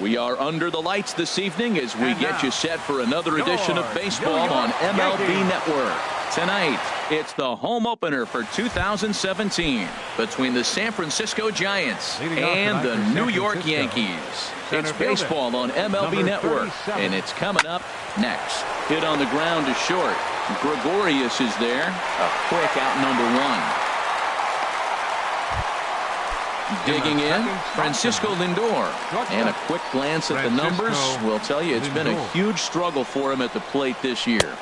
We are under the lights this evening as we get you set for another edition of baseball on MLB Network. Tonight, it's the home opener for 2017 between the San Francisco Giants and the New York Yankees. It's baseball on MLB Network, and it's coming up next. Hit on the ground to short. Gregorius is there. A quick out number one. Digging in, Francisco Lindor. And a quick glance at the numbers will tell you it's been a huge struggle for him at the plate this year.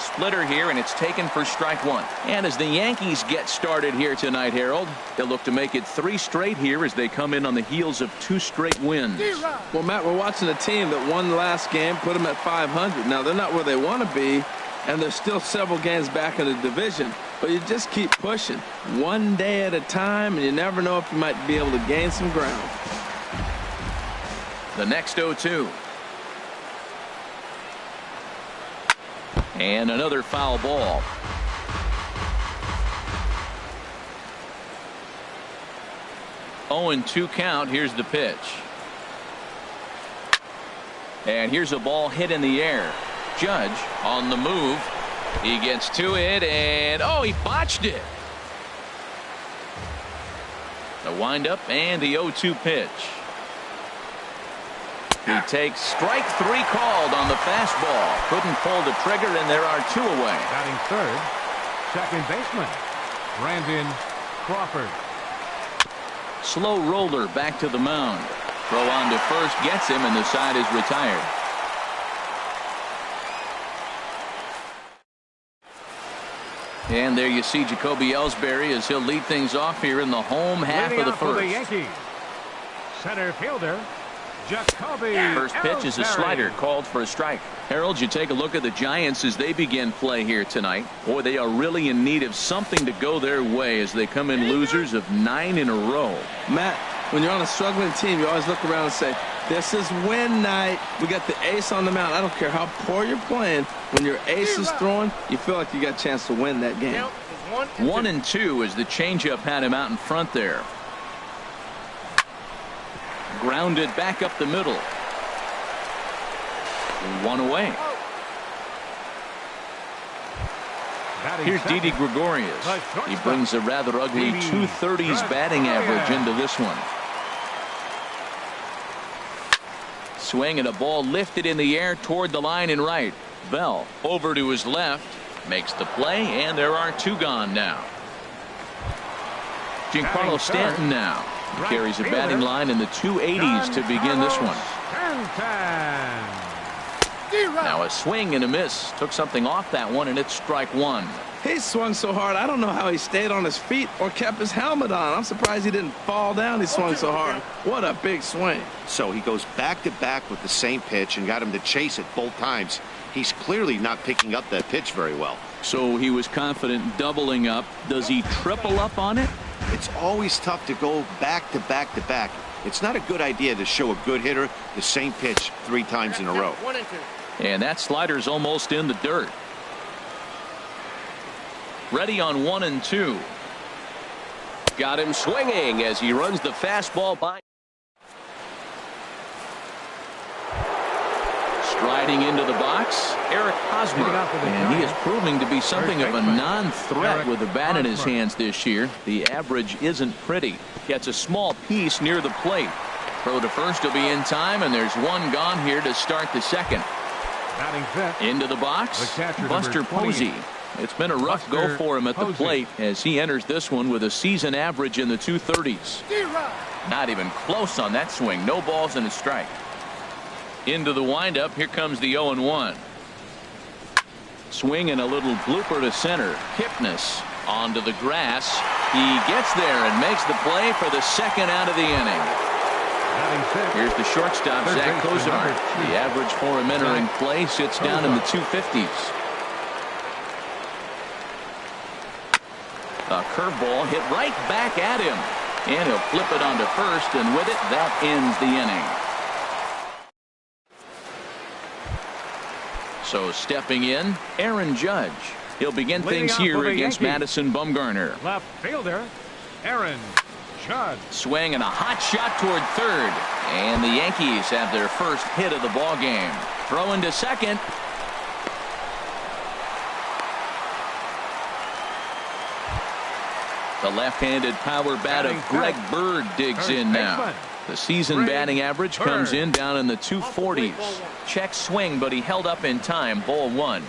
Splitter here, and it's taken for strike one. And as the Yankees get started here tonight, Harold, they'll look to make it 3 straight here as they come in on the heels of 2 straight wins. Well, Matt, we're watching a team that won the last game, put them at 500. Now, they're not where they want to be, and they're still several games back in the division. But you just keep pushing one day at a time, and you never know if you might be able to gain some ground. The next 0-2. And another foul ball. Oh, and 2 count. Here's the pitch. And here's a ball hit in the air. Judge on the move. He gets to it, and oh, he botched it. The windup and the 0-2 pitch. He takes strike 3 called on the fastball. Couldn't pull the trigger, and there are 2 away. Batting third, second baseman, Brandon Crawford. Slow roller back to the mound. Throw on to first gets him, and the side is retired. And there you see Jacoby Ellsbury as he'll lead things off here in the home half of the first. The Yankees, center fielder Jacoby First pitch is a slider called for a strike. Harold, you take a look at the Giants as they begin play here tonight. Boy, they are really in need of something to go their way as they come in losers of 9 in a row. Matt, when you're on a struggling team, you always look around and say, this is win night. We got the ace on the mound. I don't care how poor you're playing. When your ace is throwing, you feel like you got a chance to win that game. 1-2 as the changeup had him out in front there. Grounded back up the middle. 1 away. Here's Didi Gregorius. He brings a rather ugly 230s batting average into this one. Swing and a ball lifted in the air toward the line and right. Bell over to his left, makes the play, and there are 2 gone now. Giancarlo Stanton now. He carries a batting line in the 280s to begin this one. Now a swing and a miss. Took something off that one, and it's strike 1. He swung so hard, I don't know how he stayed on his feet or kept his helmet on. I'm surprised he didn't fall down. He swung so hard. What a big swing. So he goes back to back with the same pitch and got him to chase it both times. He's clearly not picking up that pitch very well. So he was confident doubling up. Does he triple up on it? It's always tough to go back to back to back. It's not a good idea to show a good hitter the same pitch 3 times in a row. And that slider's almost in the dirt. Ready on 1-2. Got him swinging as he runs the fastball by. Striding into the box, Eric Hosmer. And he is proving to be something of a non-threat with the bat in his hands this year. The average isn't pretty. Gets a small piece near the plate. Throw to first will be in time, and there's 1 gone here to start the second. Into the box, Buster Posey. It's been a rough go for him at the plate as he enters this one with a season average in the 230s. Not even close on that swing. No balls and a strike. Into the windup. Here comes the 0-1. Swing and a little blooper to center. Kipnis onto the grass. He gets there and makes the play for the second out of the inning. Here's the shortstop, Zach Cozart. The average for him entering play sits down in the 250s. A curveball hit right back at him. And he'll flip it onto first, and with it, that ends the inning. So stepping in, Aaron Judge. He'll begin things here against Madison Bumgarner. Left fielder, Aaron Chud. Swing and a hot shot toward third. And the Yankees have their first hit of the ball game. Throw into second. The left-handed power bat of Greg Bird digs in now. The season batting average comes in down in the 240s. Check swing, but he held up in time. Ball 1.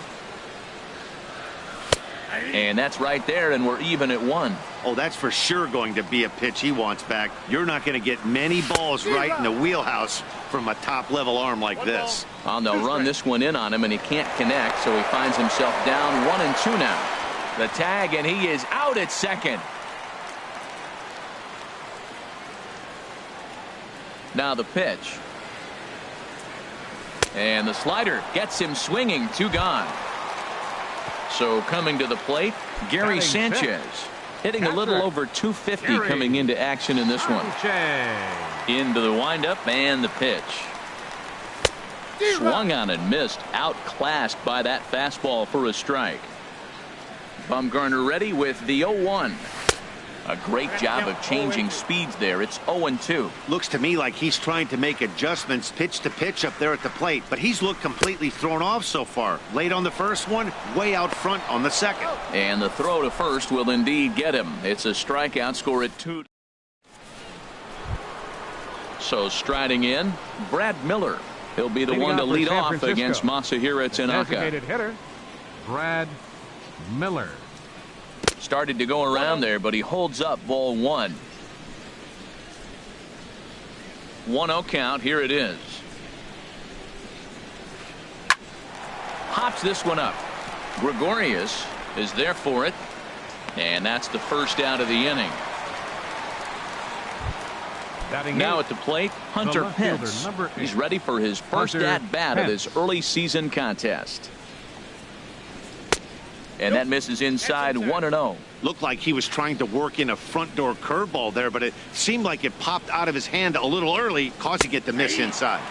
And that's right there, and we're even at 1. Oh, that's for sure going to be a pitch he wants back. You're not going to get many balls right in the wheelhouse from a top-level arm like this. Well, they'll run this one in on him, and he can't connect, so he finds himself down 1-2 now. The tag, and he is out at second. Now the pitch. And the slider gets him swinging. 2 gone. So coming to the plate, Gary Sanchez. Hitting a little over 250 coming into action in this one. Into the windup and the pitch. Swung on and missed. Outclassed by that fastball for a strike. Bumgarner ready with the 0-1. A great job of changing speeds there. It's 0-2. Looks to me like he's trying to make adjustments pitch to pitch up there at the plate, but he's looked completely thrown off so far. Late on the first one, way out front on the second. And the throw to first will indeed get him. It's a strikeout, score at 2. So striding in, Brad Miller. He'll be the one to lead off against Masahiro Tanaka. Designated hitter, Brad Miller. Started to go around there, but he holds up. Ball 1. 1-0 count. Here it is. Pops this one up. Gregorius is there for it. And that's the first out of the inning. Now at the plate, Hunter Pence. He's ready for his first at-bat of this early season contest. And that misses inside 1-0. Looked like he was trying to work in a front door curveball there, but it seemed like it popped out of his hand a little early, causing it to miss inside.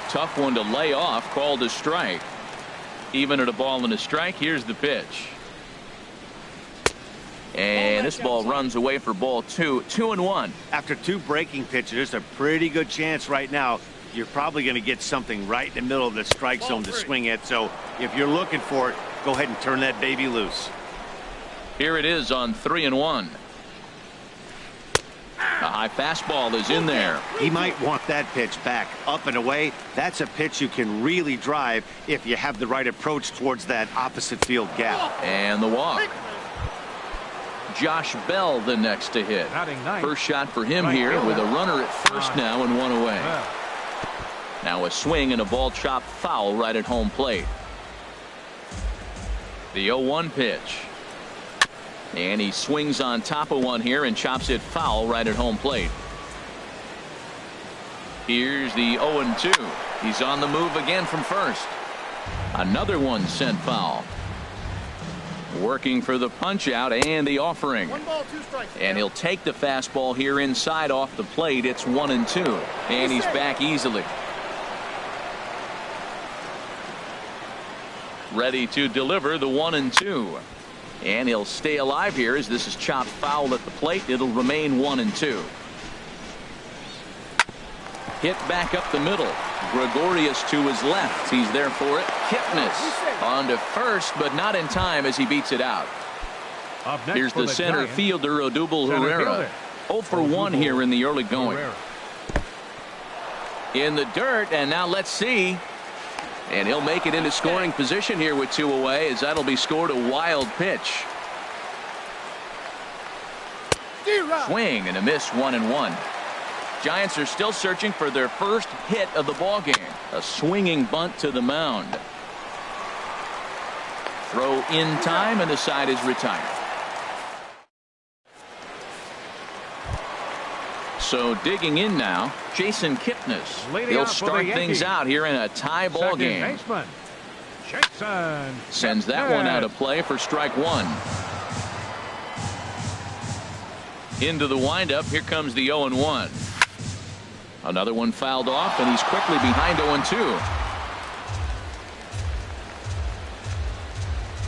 Tough one to lay off, called a strike. Even at a ball and a strike, here's the pitch. And this ball runs away for ball 2. 2-1. After 2 breaking pitches, there's a pretty good chance right now you're probably going to get something right in the middle of the strike zone to swing at. So if you're looking for it, go ahead and turn that baby loose. Here it is on 3-1. A high fastball is in there. He might want that pitch back up and away. That's a pitch you can really drive if you have the right approach towards that opposite field gap. And the walk. Josh Bell the next to hit. First shot for him here with a runner at first now and 1 away. Now a swing and a ball chopped foul right at home plate. The 0-1 pitch. And he swings on top of one here and chops it foul right at home plate. Here's the 0-2. He's on the move again from first. Another one sent foul. Working for the punch out and the offering. 1 ball, 2 strikes. And he'll take the fastball here inside off the plate. It's 1-2. And he's back easily. Ready to deliver the 1-2. And he'll stay alive here as this is chopped foul at the plate. It'll remain 1-2. Hit back up the middle. Gregorius to his left. He's there for it. Kipnis on to first, but not in time as he beats it out. Here's the center fielder, Odubel Herrera. 0 for 1 here in the early going. In the dirt, and now let's see. And he'll make it into scoring position here with 2 away, as that'll be scored a wild pitch. Swing and a miss, 1-1. Giants are still searching for their first hit of the ball game. A swinging bunt to the mound. Throw in time, and the side is retired. So digging in now, Jason Kipnis. He'll start things out here in a tie ball game. Sends that one out of play for strike 1. Into the windup. Here comes the 0-1. Another one fouled off, and he's quickly behind 0-2.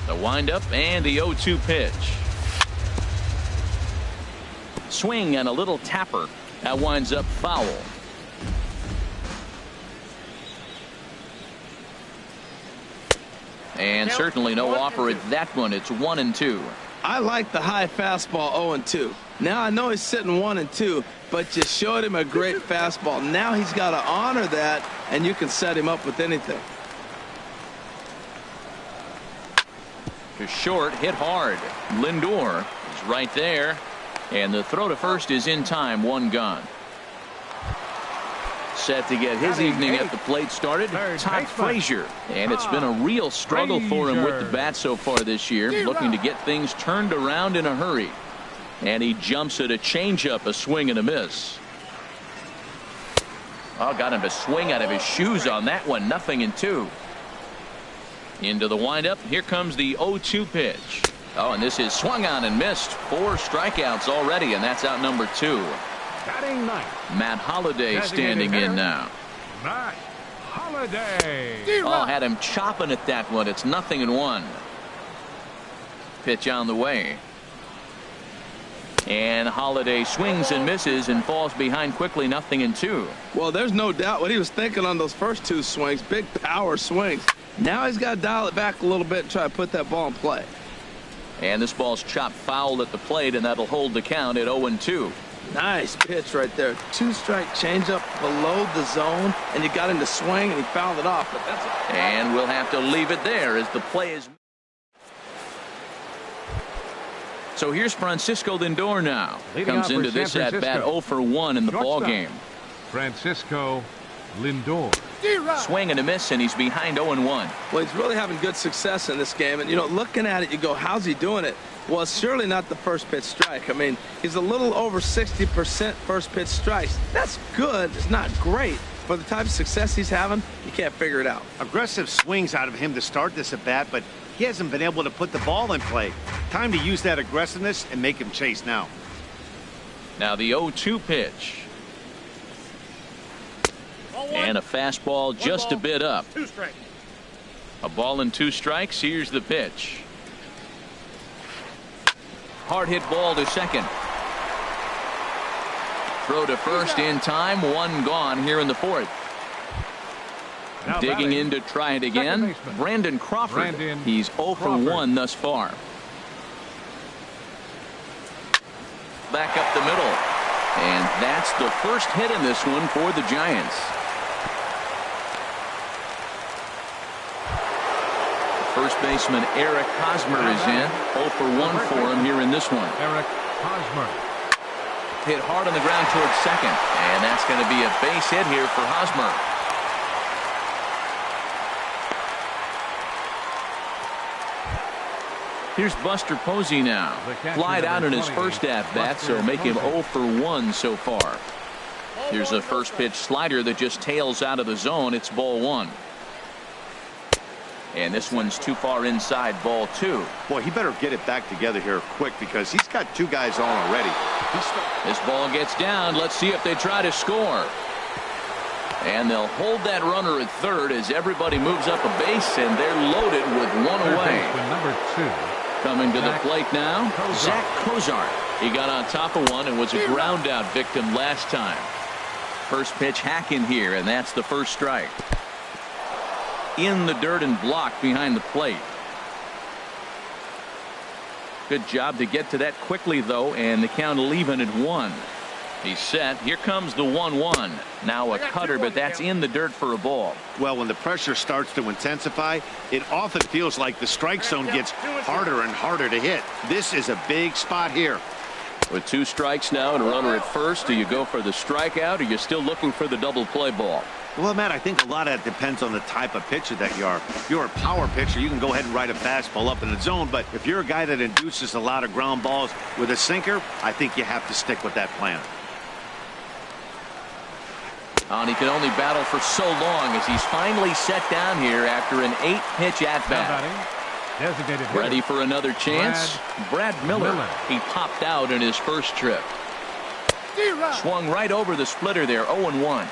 The windup and the 0-2 pitch. Swing and a little tapper. That winds up foul. And certainly no offer at that one. It's 1-2. I like the high fastball 0-2. Now I know he's sitting 1-2, but you showed him a great fastball. Now he's got to honor that, and you can set him up with anything. To short, hit hard. Lindor is right there. And the throw to first is in time. One gone. Set to get his evening at the plate started, Todd Frazier. And it's been a real struggle for him with the bat so far this year, looking to get things turned around in a hurry. And he jumps at a changeup, a swing and a miss. Oh, got him to swing out of his shoes on that one. 0-2. Into the windup. Here comes the 0-2 pitch. Oh, and this is swung on and missed. 4 strikeouts already, and that's out number 2. Batting ninth. Matt Holliday standing in now. Matt Holliday. Oh, had him chopping at that one. It's 0-1. Pitch on the way. And Holliday swings and misses and falls behind quickly. 0-2. Well, there's no doubt what he was thinking on those first 2 swings. Big power swings. Now he's got to dial it back a little bit and try to put that ball in play. And this ball's chopped foul at the plate, and that'll hold the count at 0-2. Nice pitch right there. 2-strike changeup below the zone, and you got him to swing, and he fouled it off. But that's it. And we'll have to leave it there as the play is. So here's Francisco Lindor now. Comes into this at bat 0-for-1 in the ball game. Francisco Lindor. Swing and a miss, and he's behind 0-1. Well, he's really having good success in this game. And, you know, looking at it, you go, how's he doing it? Well, it's surely not the first pitch strike. I mean, he's a little over 60% first pitch strikes. That's good. It's not great. For the type of success he's having, you can't figure it out. Aggressive swings out of him to start this at bat, but he hasn't been able to put the ball in play. Time to use that aggressiveness and make him chase now. Now the 0-2 pitch. And a fastball just a bit up. 2 strikes. A ball and 2 strikes. Here's the pitch. Hard hit ball to second. Throw to first in time. 1 gone here in the 4th. Now Digging batting, in to try it again. Brandon Crawford. He's 0-for-1 thus far. Back up the middle. And that's the first hit in this one for the Giants. First baseman Eric Hosmer is in. 0-for-1 for him here in this one. Eric Hosmer. Hit hard on the ground towards second. And that's going to be a base hit here for Hosmer. Here's Buster Posey now. Flied out in his first at-bat, so make him 0-for-1 so far. Here's a first pitch slider that just tails out of the zone. It's ball 1. And this one's too far inside, ball 2. Boy, he better get it back together here quick because he's got 2 guys on already. This ball gets down. Let's see if they try to score. And they'll hold that runner at third as everybody moves up a base, and they're loaded with 1 away. Number 2. Coming to the plate now, Zach Cozart. He got on top of one and was a ground out victim last time. First pitch hack in here, and that's the first strike. In the dirt and blocked behind the plate. Good job to get to that quickly, though, and the count leaving at 1. He's set. Here comes the 1-1. Now a cutter, but that's in the dirt for a ball. Well, when the pressure starts to intensify, it often feels like the strike zone gets harder and harder to hit. This is a big spot here. With 2 strikes now and a runner at first, do you go for the strikeout, or are you still looking for the double play ball? Well, Matt, I think a lot of that depends on the type of pitcher that you are. If you're a power pitcher, you can go ahead and ride a fastball up in the zone. But if you're a guy that induces a lot of ground balls with a sinker, I think you have to stick with that plan. And he can only battle for so long as he's finally set down here after an 8-pitch at-bat. Ready for another chance? Brad Miller. He popped out in his first trip. Swung right over the splitter there. 0-1.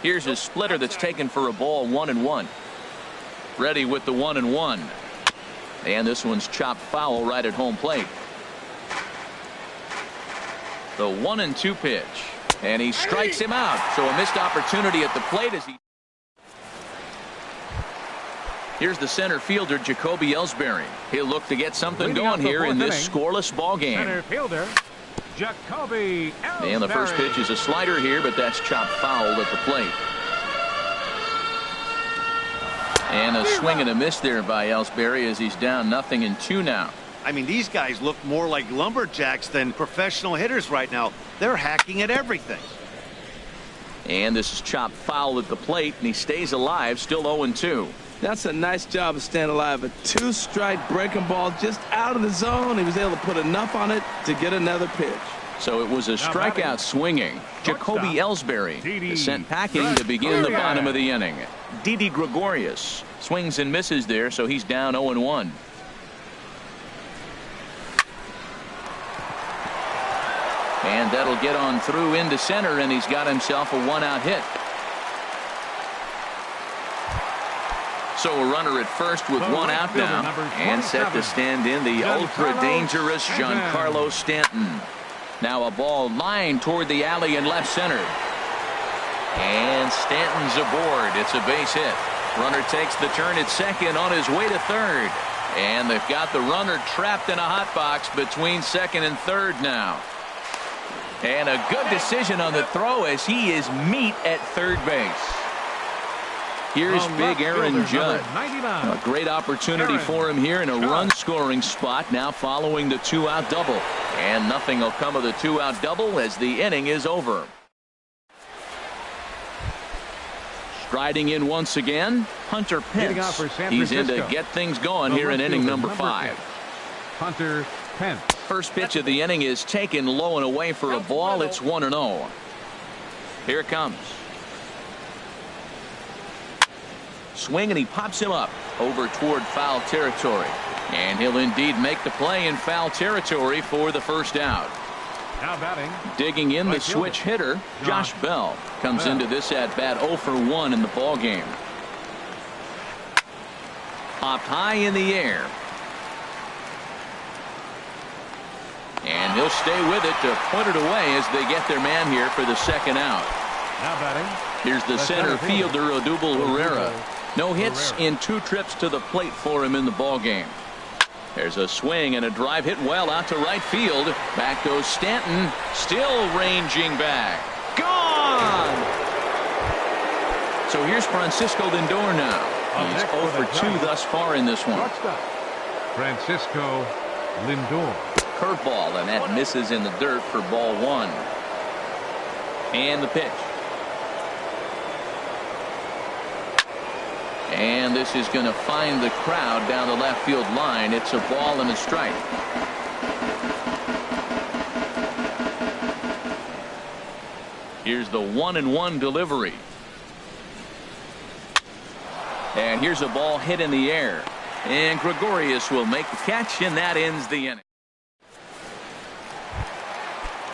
Here's his splitter that's taken for a ball. 1-1. Ready with the 1-1. And this one's chopped foul right at home plate. The 1-2 pitch. And he strikes him out. So a missed opportunity at the plate as he. Here's the center fielder, Jacoby Ellsbury. He'll look to get something going here in this scoreless ball game. Center fielder, Jacoby Ellsbury. And the first pitch is a slider here, but that's chopped foul at the plate. And a swing and a miss there by Ellsbury as he's down 0-2 now. I mean, these guys look more like lumberjacks than professional hitters right now. They're hacking at everything. And this is chopped foul at the plate, and he stays alive, still 0-2. That's a nice job of staying alive. A 2-strike breaking ball just out of the zone. He was able to put enough on it to get another pitch. So it was a strikeout swinging. Jacoby Ellsbury is sent packing to begin the bottom of the inning. Didi Gregorius swings and misses there, so he's down 0-1. And that'll get on through into center, and he's got himself a 1-out hit. So a runner at first with 1 out now, and set to stand in the ultra-dangerous Giancarlo Stanton. Now a ball lined toward the alley in left center. And Stanton's aboard. It's a base hit. Runner takes the turn at second on his way to third. And they've got the runner trapped in a hot box between second and third now. And a good decision on the throw as he is meat at third base. Here's big Aaron Judd. A great opportunity for him here in a run-scoring spot now following the 2-out double. And nothing will come of the 2-out double as the inning is over. Striding in once again, Hunter Pence. He's in to get things going here in inning number 5. Hunter Pence. First pitch of the inning is taken low and away for a ball. It's 1-0. Here it comes. Swing, and he pops him up over toward foul territory. And he'll indeed make the play in foul territory for the first out. Now batting. Digging in the switch hitter, Josh Bell comes into this at bat 0 for 1 in the ball game. Popped high in the air. And he'll stay with it to put it away as they get their man here for the second out. Now batting. Here's the center fielder, Odubel Herrera. No hits in 2 trips to the plate for him in the ball game. There's a swing and a drive hit well out to right field. Back goes Stanton, still ranging back. Gone! So here's Francisco Lindor now. He's 0 for 2 thus far in this one. Francisco Lindor. Curveball, and that misses in the dirt for ball 1. And the pitch. And this is going to find the crowd down the left field line. It's a ball and a strike. Here's the 1-1 delivery. And here's a ball hit in the air. And Gregorius will make the catch, and that ends the inning.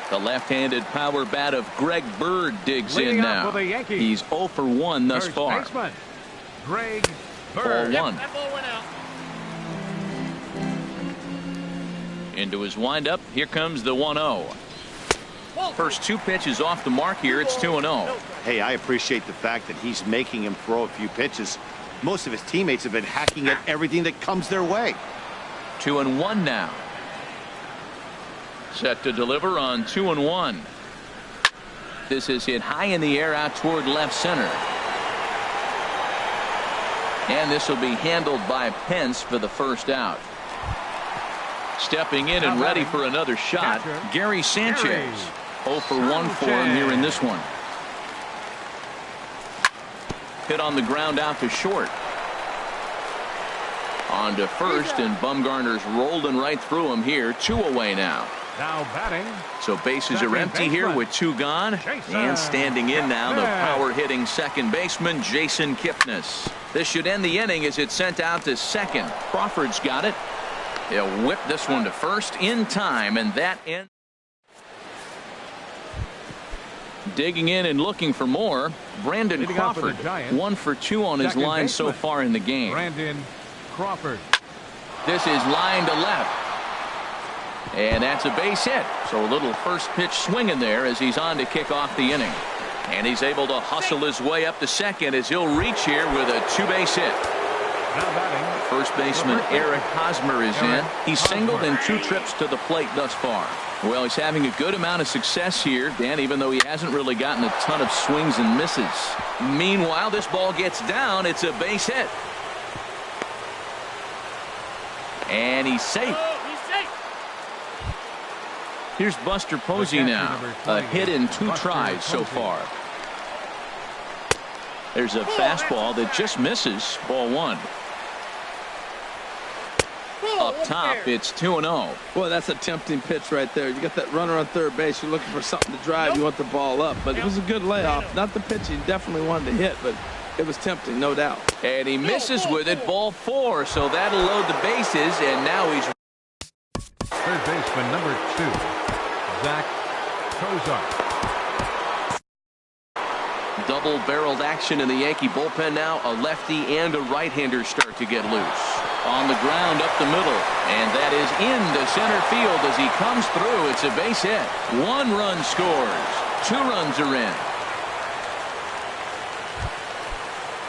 The left-handed power bat of Greg Bird digs in now. He's 0 for 1 thus far. Greg Bird. Ball 1. Into his windup. Here comes the 1-0. First 2 pitches off the mark here. It's 2-0. Hey, I appreciate the fact that he's making him throw a few pitches. Most of his teammates have been hacking at everything that comes their way. 2-1 now. Set to deliver on 2-1. This is hit high in the air out toward left center. And this will be handled by Pence for the first out. Stepping in and ready for another shot, Gary Sanchez. 0 for 1 for him here in this one. Hit on the ground out to short. On to first, and Bumgarner's rolling right through him here. 2 away now. Now batting. So bases are empty here with 2 gone. And standing in now, the power-hitting second baseman, Jason Kipnis. This should end the inning as it's sent out to second. Crawford's got it. He'll whip this one to first in time, and that ends. Digging in and looking for more, Brandon Crawford. 1 for 2 on his line so far in the game. Brandon Crawford. This is line to left. And that's a base hit. So a little first pitch swing in there as he's on to kick off the inning. And he's able to hustle his way up to second as he'll reach here with a two-base hit. Now batting, First baseman Eric Hosmer is in. He's singled in 2 trips to the plate thus far. Well, he's having a good amount of success here, Dan, even though he hasn't really gotten a ton of swings and misses. Meanwhile, this ball gets down. It's a base hit. And he's safe. Here's Buster Posey now. A hit in 2 tries so far. There's a fastball that just misses. Ball 1. Up top, it's 2-0. Boy, that's a tempting pitch right there. You got that runner on third base. You're looking for something to drive. You want the ball up. But it was a good layoff. Not the pitch he definitely wanted to hit, but it was tempting, no doubt. And he misses with it. Ball 4. So that'll load the bases. And now he's third baseman number 2, kjktojong. double-barreled action in the Yankee bullpen now. A lefty and a right-hander start to get loose. On the ground up the middle. And that is into center field as he comes through. It's a base hit. 1 run scores. 2 runs are in.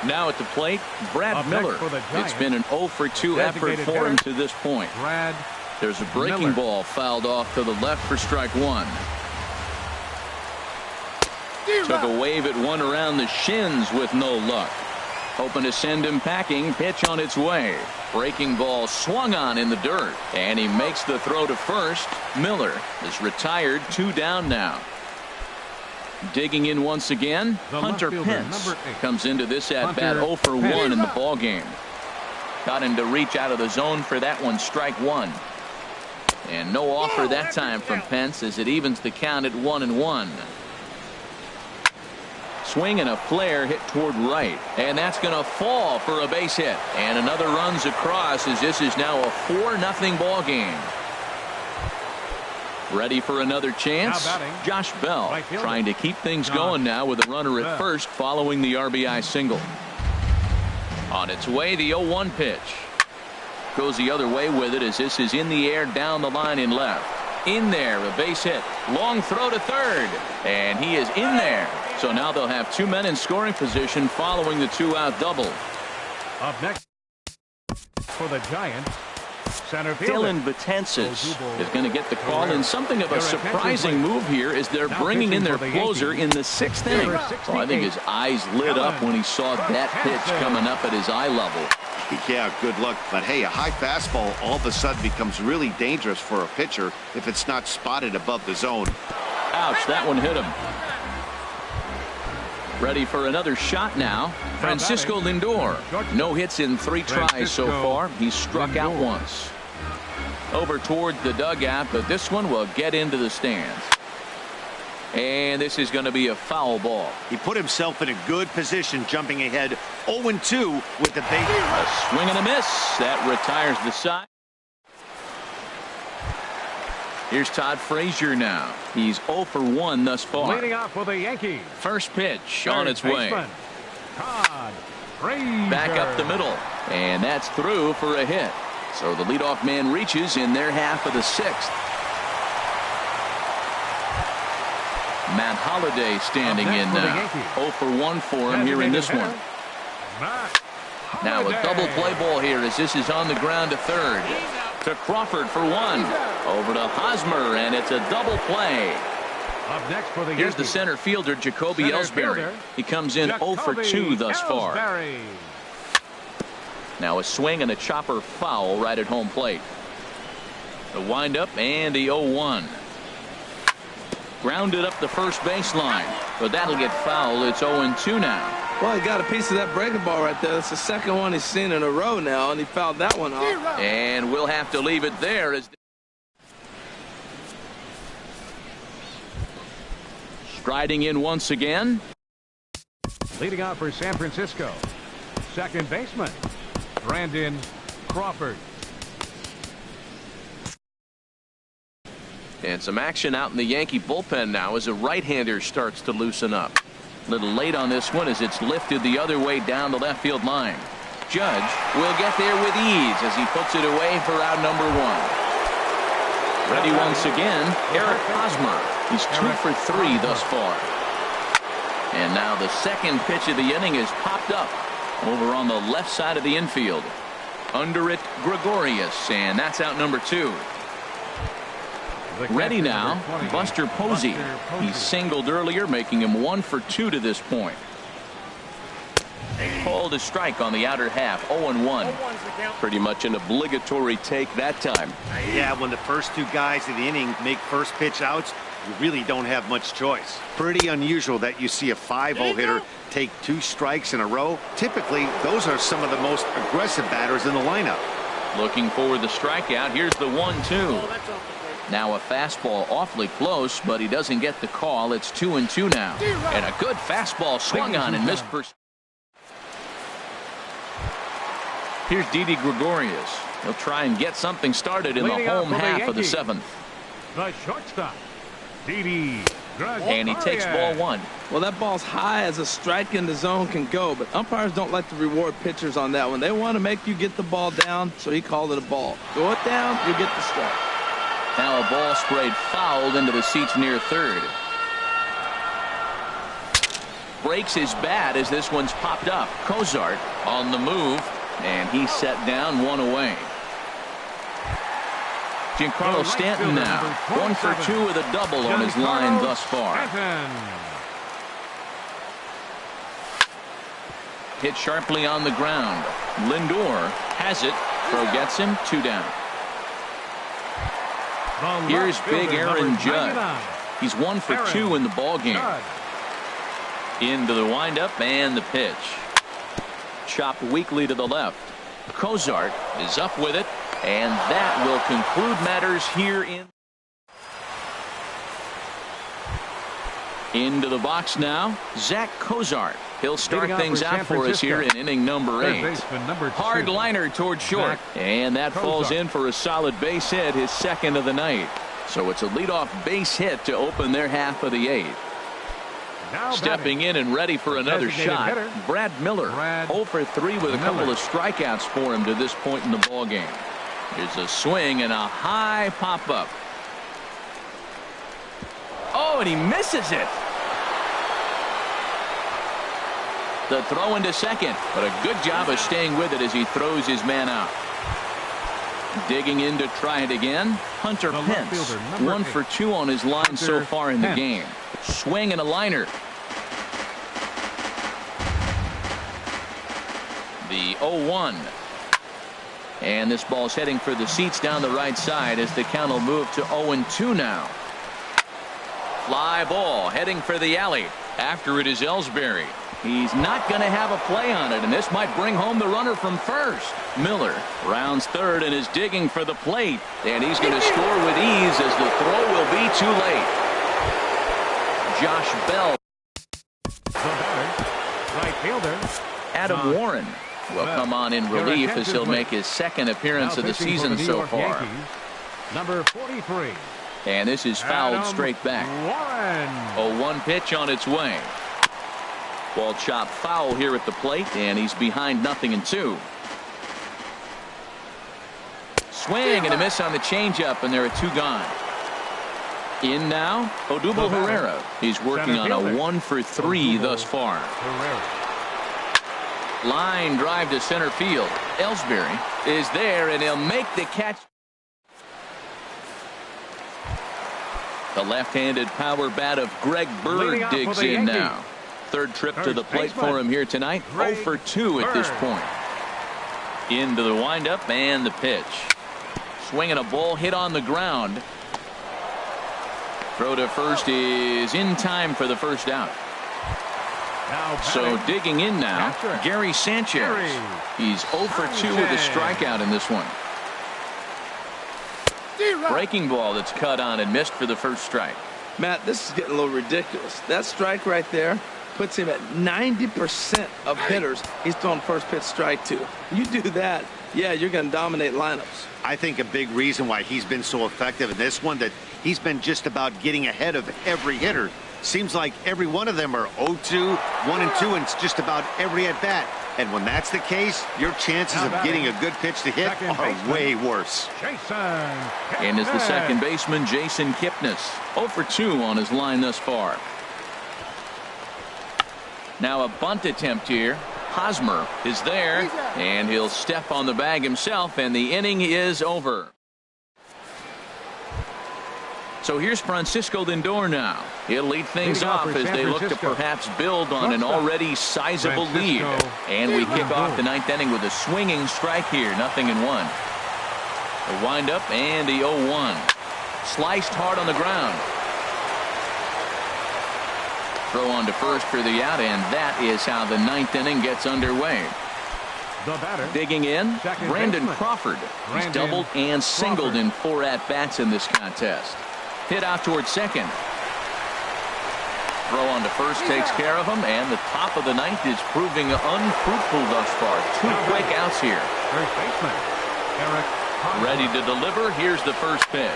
Now at the plate, Brad Miller. It's been an 0 for 2 effort for him to this point. There's a breaking ball fouled off to the left for strike 1. Took a wave at one around the shins with no luck. Hoping to send him packing. Pitch on its way. Breaking ball swung on in the dirt. And he makes the throw to first. Miller is retired. 2 down now. Digging in once again, Hunter Pence comes into this at bat 0 for 1 in the ball game. Got him to reach out of the zone for that one. Strike 1. And no offer that time from Pence as it evens the count at 1-1. Swing and a flare hit toward right. And that's going to fall for a base hit. And another runs across as this is now a 4-0 ball game. Ready for another chance. Josh Bell trying to keep things going now with a runner at first following the RBI single. On its way, the 0-1 pitch. Goes the other way with it as this is in the air down the line in left. In there, a base hit. Long throw to third. And he is in there. So now they'll have 2 men in scoring position following the 2-out double. Up next for the Giants, center fielder Dylan Betances is going to get the call in something of a surprising move here as they're bringing in their closer in the 6th inning. Well, I think his eyes lit up when he saw that pitch coming up at his eye level. Yeah, good luck. But hey, a high fastball all of a sudden becomes really dangerous for a pitcher if it's not spotted above the zone. Ouch, that one hit him. Ready for another shot now. Francisco Lindor. No hits in 3 tries so far. He's struck out once. Over toward the dugout, but this one will get into the stands. And this is going to be a foul ball. He put himself in a good position, jumping ahead 0-2 with the base. A swing and a miss. That retires the side. Here's Todd Frazier now. He's 0 for 1 thus far. Leading off for the Yankees. First pitch on its way. Todd Frazier. Back up the middle. And that's through for a hit. So the leadoff man reaches in their half of the 6th. Matt Holliday standing in now. 0 for 1 for him here in this one. Now a double play ball here as this is on the ground to third. To Crawford for 1. Over to Hosmer, and it's a double play. Up next for the Here's the center fielder, Jacoby Ellsbury. He comes in 0 for 2 thus far. Now a swing and a chopper foul right at home plate. The windup and the 0-1. Grounded up the first baseline, but that'll get fouled. It's 0-2 now. Well, he got a piece of that breaking ball right there. That's the second one he's seen in a row now, and he fouled that one off. And we'll have to leave it there as striding in once again. Leading out for San Francisco, second baseman Brandon Crawford. And some action out in the Yankee bullpen now as a right-hander starts to loosen up. A little late on this one as it's lifted the other way down the left field line. Judge will get there with ease as he puts it away for out number 1. Ready once again, Eric Hosmer. He's 2 for 3 thus far. And now the second pitch of the inning is popped up over on the left side of the infield. Under it, Gregorius, and that's out number 2. Ready now, Buster Posey. He singled earlier, making him 1 for 2 to this point. Called a strike on the outer half, 0-1. Pretty much an obligatory take that time. Yeah, when the first 2 guys in the inning make first pitch outs, you really don't have much choice. Pretty unusual that you see a 5-0 hitter take 2 strikes in a row. Typically, those are some of the most aggressive batters in the lineup. Looking for the strikeout. Here's the 1-2. Now a fastball awfully close, but he doesn't get the call. It's 2-2 now. And a good fastball swung on and missed for. Here's Didi Gregorius. He'll try and get something started in the home half of the 7th. The shortstop, Didi Gregorius. And he takes ball 1. Well, that ball's high as a strike in the zone can go, but umpires don't like to reward pitchers on that one. They want to make you get the ball down, so he called it a ball. Throw it down, you get the strike. Now a ball sprayed fouled into the seats near third. Breaks his bat as this one's popped up. Cozart on the move, and he's set down 1 away. Giancarlo Stanton now 1 for 2 with a double on his line thus far. Hit sharply on the ground. Lindor has it. Throw gets him. 2 down. Here's big Aaron Judge. He's 1 for 2 in the ball game. Into the windup and the pitch. Chopped weakly to the left. Cozart is up with it, and that will conclude matters here into the box now. Zach Cozart. He'll start things out for us here in inning number 8. Hard liner towards short, and that falls in for a solid base hit, his 2nd of the night. So it's a leadoff base hit to open their half of the 8th. Stepping in and ready for another shot, Brad Miller. 0 for 3 with a couple of strikeouts for him to this point in the ball game. There's a swing and a high pop up. Oh, and he misses it. The throw into second, but a good job of staying with it as he throws his man out. Digging in to try it again, Hunter Pence. 1 for 2 on his line so far in the game. Swing and a liner. The 0-1. And this ball's heading for the seats down the right side as the count will move to 0-2 now. Fly ball heading for the alley. After it is Ellsbury. He's not going to have a play on it, and this might bring home the runner from first. Miller rounds third and is digging for the plate, and he's going to score with ease as the throw will be too late. Josh Bell. Right fielder Adam Warren will come on in relief as he'll make his 2nd appearance of the season so far. Number 43. And this is fouled straight back. 0-1 pitch on its way. Ball chopped foul here at the plate, and he's behind 0-2. Swing and a miss on the changeup, and there are 2 gone. In now, Odubel Herrera. He's working on a 1 for 3 thus far. Line drive to center field. Ellsbury is there, and he'll make the catch. The left-handed power bat of Greg Bird digs in now. 3rd trip to the plate for him here tonight. 0 for 2 at this point. Into the windup and the pitch. Swinging a ball hit on the ground. Throw to first is in time for the first out. So digging in now, Gary Sanchez. He's 0 for 2 with a strikeout in this one. Breaking ball that's cut on and missed for the first strike. Matt, this is getting a little ridiculous. That strike right there puts him at 90% of hitters he's throwing first pitch strike to. You do that, yeah, you're going to dominate lineups. I think a big reason why he's been so effective in this one, that he's been just about getting ahead of every hitter. Seems like every one of them are 0-2, 1-2, and it's just about every at bat. And when that's the case, your chances of getting a good pitch to hit are way worse. And is the second baseman, Jason Kipnis. 0 for 2 on his line thus far. Now a bunt attempt here. Hosmer is there, and he'll step on the bag himself, and the inning is over. So here's Francisco Lindor now. He'll lead things off as they look to perhaps build on an already sizable lead. And we kick off the ninth inning with a swinging strike here. 0-1. The windup and the 0-1. Sliced hard on the ground. Throw on to first for the out, and that is how the ninth inning gets underway. Digging in, Brandon Crawford. He's doubled and singled in 4 at-bats in this contest. Hit out towards second. Throw on to first takes care of him, and the top of the ninth is proving unfruitful thus far. 2 quick outs here. Ready to deliver. Here's the first pitch.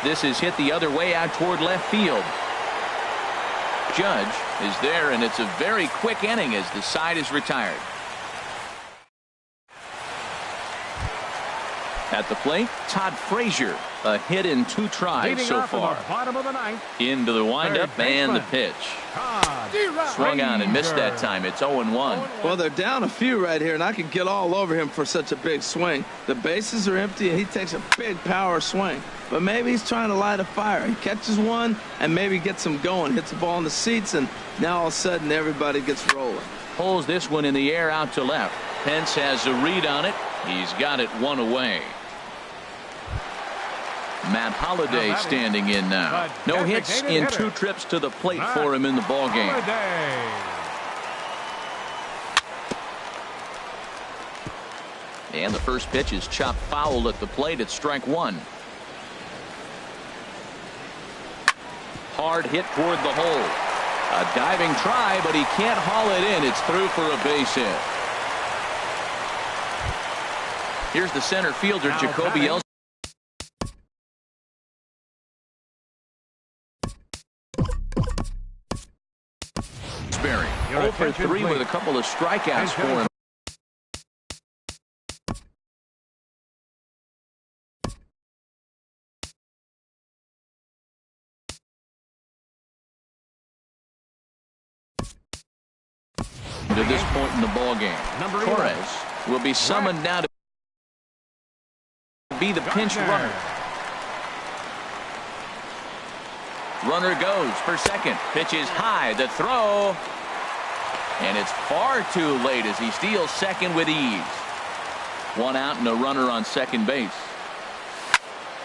This is hit the other way out toward left field. Judge is there, and it's a very quick inning as the side is retired. At the plate, Todd Frazier. A hit in 2 tries so far. Into the windup and the pitch. Swung on and missed that time. It's 0-1. Well, they're down a few right here, and I can get all over him for such a big swing. The bases are empty, and he takes a big power swing. But maybe he's trying to light a fire. He catches one and maybe gets him going. Hits the ball in the seats, and now all of a sudden everybody gets rolling. Pulls this one in the air out to left. Pence has a read on it. He's got it 1 away. Matt Holliday standing in now. No hits in 2 trips to the plate for him in the ballgame. And the first pitch is chopped foul at the plate at strike 1. Hard hit toward the hole. A diving try, but he can't haul it in. It's through for a base hit. Here's the center fielder, Jacoby Ellsbury. Ellsbury 0 for 3 with a couple of strikeouts for him. To this point in the ball game, Torres will be summoned now to be the pinch runner. Runner goes for second. Pitch is high. The throw, and it's far too late as he steals second with ease. 1 out and a runner on second base.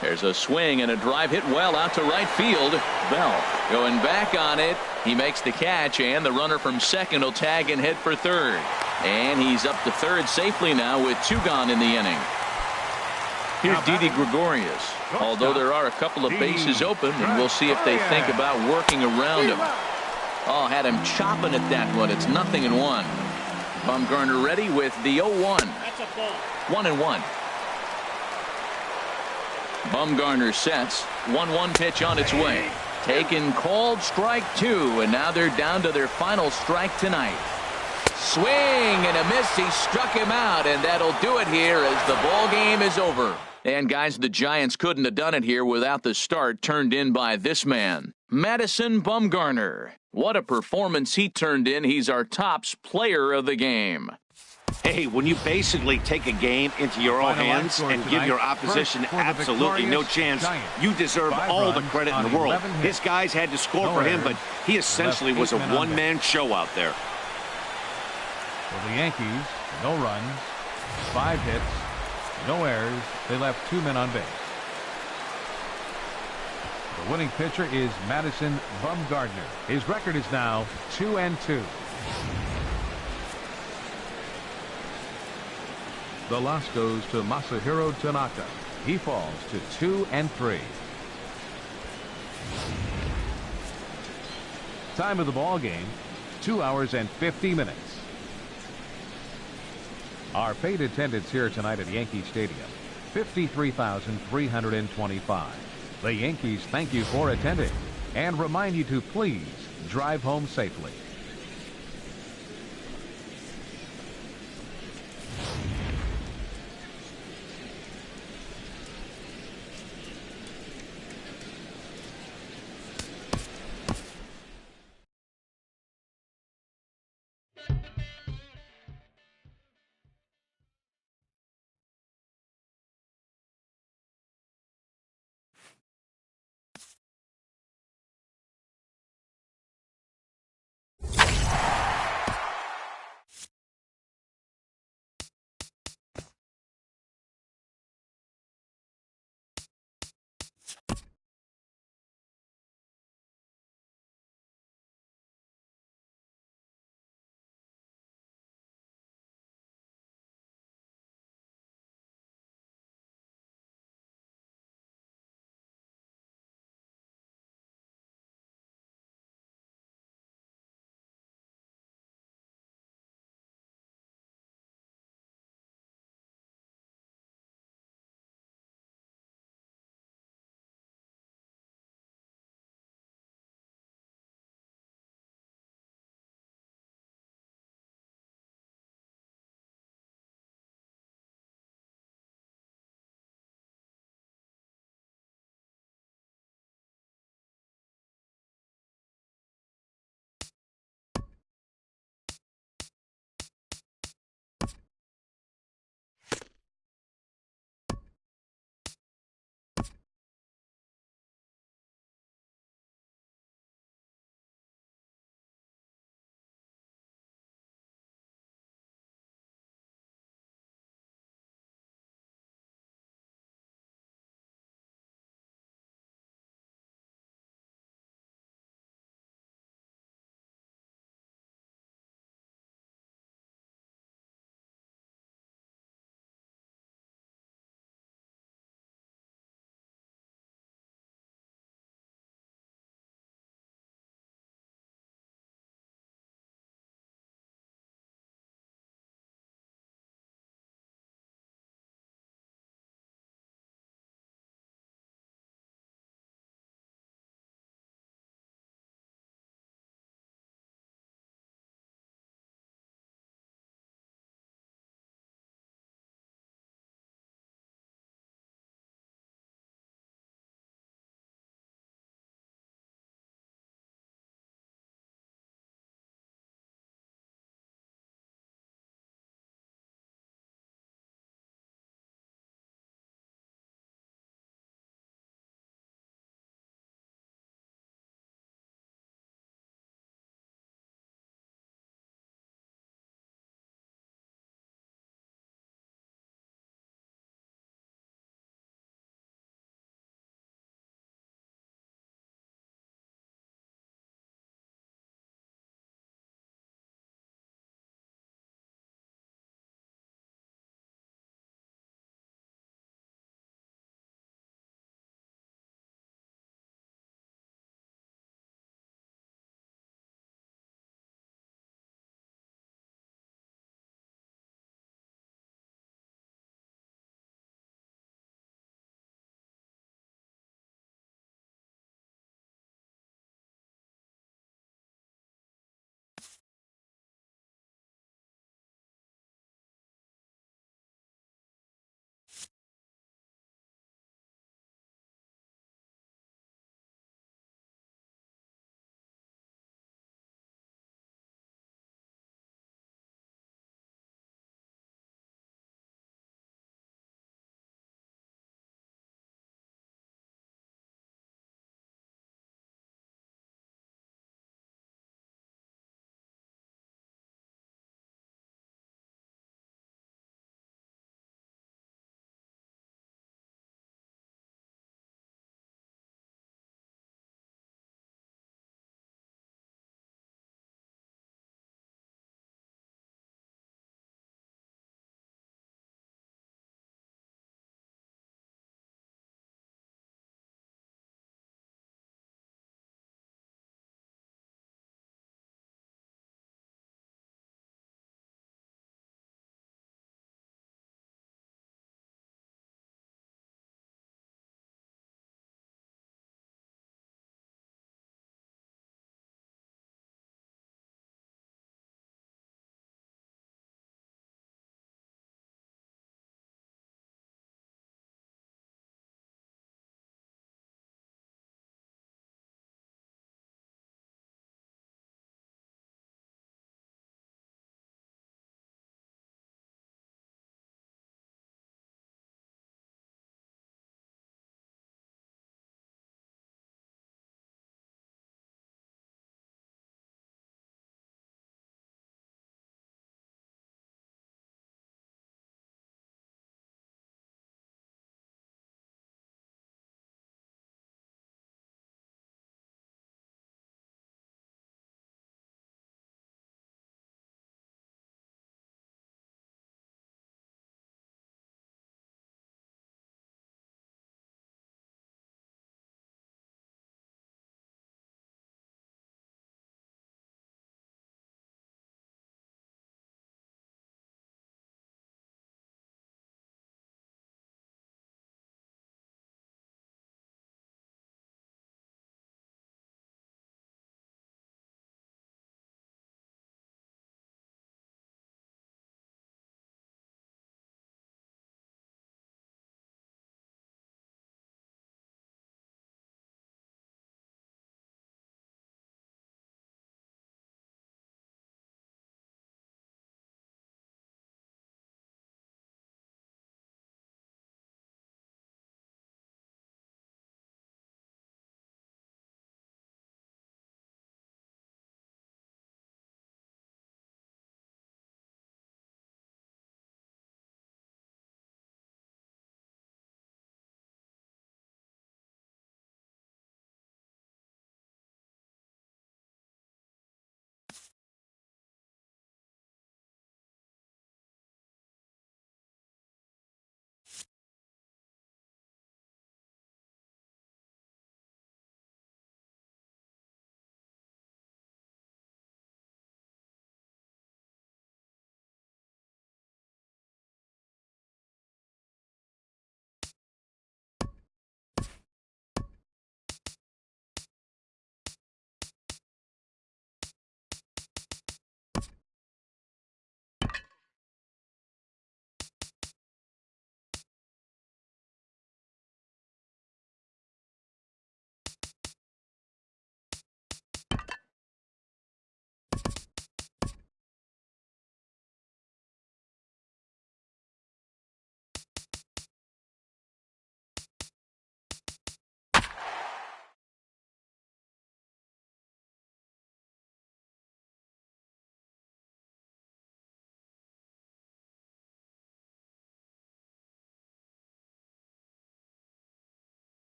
There's a swing and a drive hit well out to right field. Bell going back on it. He makes the catch, and the runner from second will tag and head for third. And he's up to third safely now with 2 gone in the inning. Here's Didi Gregorius. Although there are a couple of bases open, and we'll see if they think about working around him. Oh, had him chopping at that one. It's 0-1. Bumgarner ready with the 0-1. 1-1. Bumgarner sets. 1-1 pitch on its way. Taken, called, strike 2, and now they're down to their final strike tonight. Swing and a miss. He struck him out, and that'll do it here as the ball game is over. And guys, the Giants couldn't have done it here without the start turned in by this man, Madison Bumgarner. What a performance he turned in. He's our tops player of the game. Hey, when you basically take a game into your own hands and give your opposition absolutely no chance, you deserve all the credit in the world. His guys had to score for him, but he essentially was a one-man show out there. For the Yankees, no runs, 5 hits, no errors. They left 2 men on base. The winning pitcher is Madison Bumgarner. His record is now 2-2. The loss goes to Masahiro Tanaka. He falls to 2-3. Time of the ball game, 2 hours and 50 minutes. Our paid attendance here tonight at Yankee Stadium, 53,325. The Yankees thank you for attending and remind you to please drive home safely.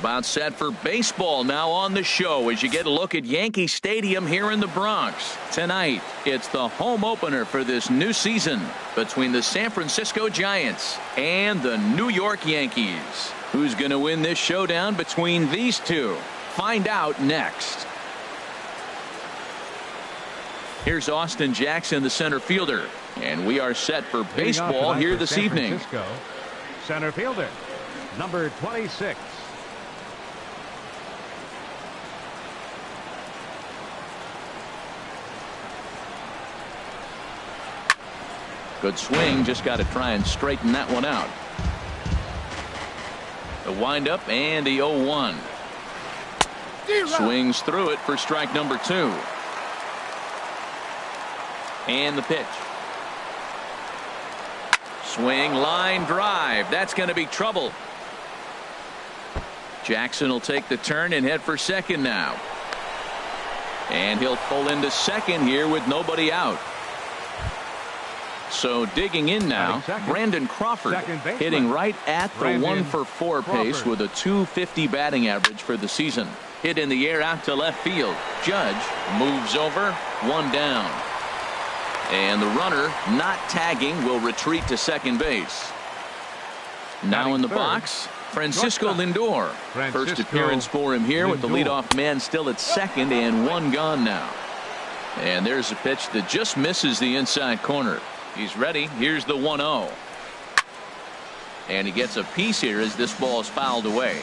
About set for baseball now on the show as you get a look at Yankee Stadium here in the Bronx. Tonight, it's the home opener for this new season between the San Francisco Giants and the New York Yankees. Who's going to win this showdown between these two? Find out next. Here's Austin Jackson, the center fielder, and we are set for baseball here this evening. Center fielder, number 26. Good swing, just got to try and straighten that one out. The windup and the 0-1. Swings through it for strike number 2. And the pitch. Swing, line drive. That's going to be trouble. Jackson will take the turn and head for second now. And he'll pull into second here with nobody out. So digging in now, Brandon Crawford hitting right at the 1-for-4 pace with a .250 batting average for the season. Hit in the air out to left field. Judge moves over, 1 down. And the runner, not tagging, will retreat to second base. Now in the box, Francisco Lindor. First appearance for him here with the leadoff man still at second and 1 gone now. And there's a pitch that just misses the inside corner. He's ready. Here's the 1-0. And he gets a piece here as this ball is fouled away.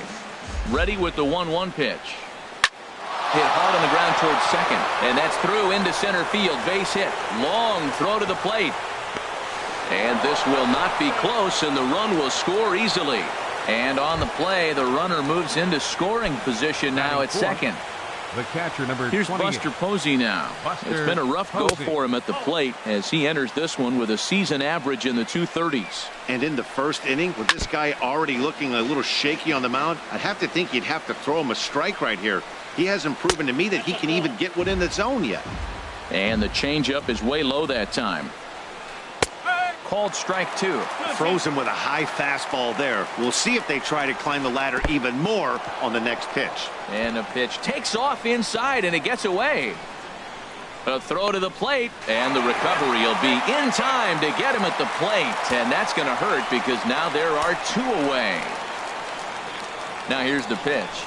Ready with the 1-1 pitch. Hit hard on the ground towards second, and that's through into center field. Base hit. Long throw to the plate. And this will not be close, and the run will score easily. And on the play, the runner moves into scoring position now at second. The catcher, number 28. Here's Buster Posey now. It's been a rough go for him at the plate as he enters this one with a season average in the 230s. And in the first inning, with this guy already looking a little shaky on the mound, I'd have to think you'd have to throw him a strike right here. He hasn't proven to me that he can even get within the zone yet. And the changeup is way low that time. Called strike 2. Throws him with a high fastball there. We'll see if they try to climb the ladder even more on the next pitch. And the pitch takes off inside, and it gets away. A throw to the plate, and the recovery will be in time to get him at the plate. And that's going to hurt because now there are 2 away. Now here's the pitch.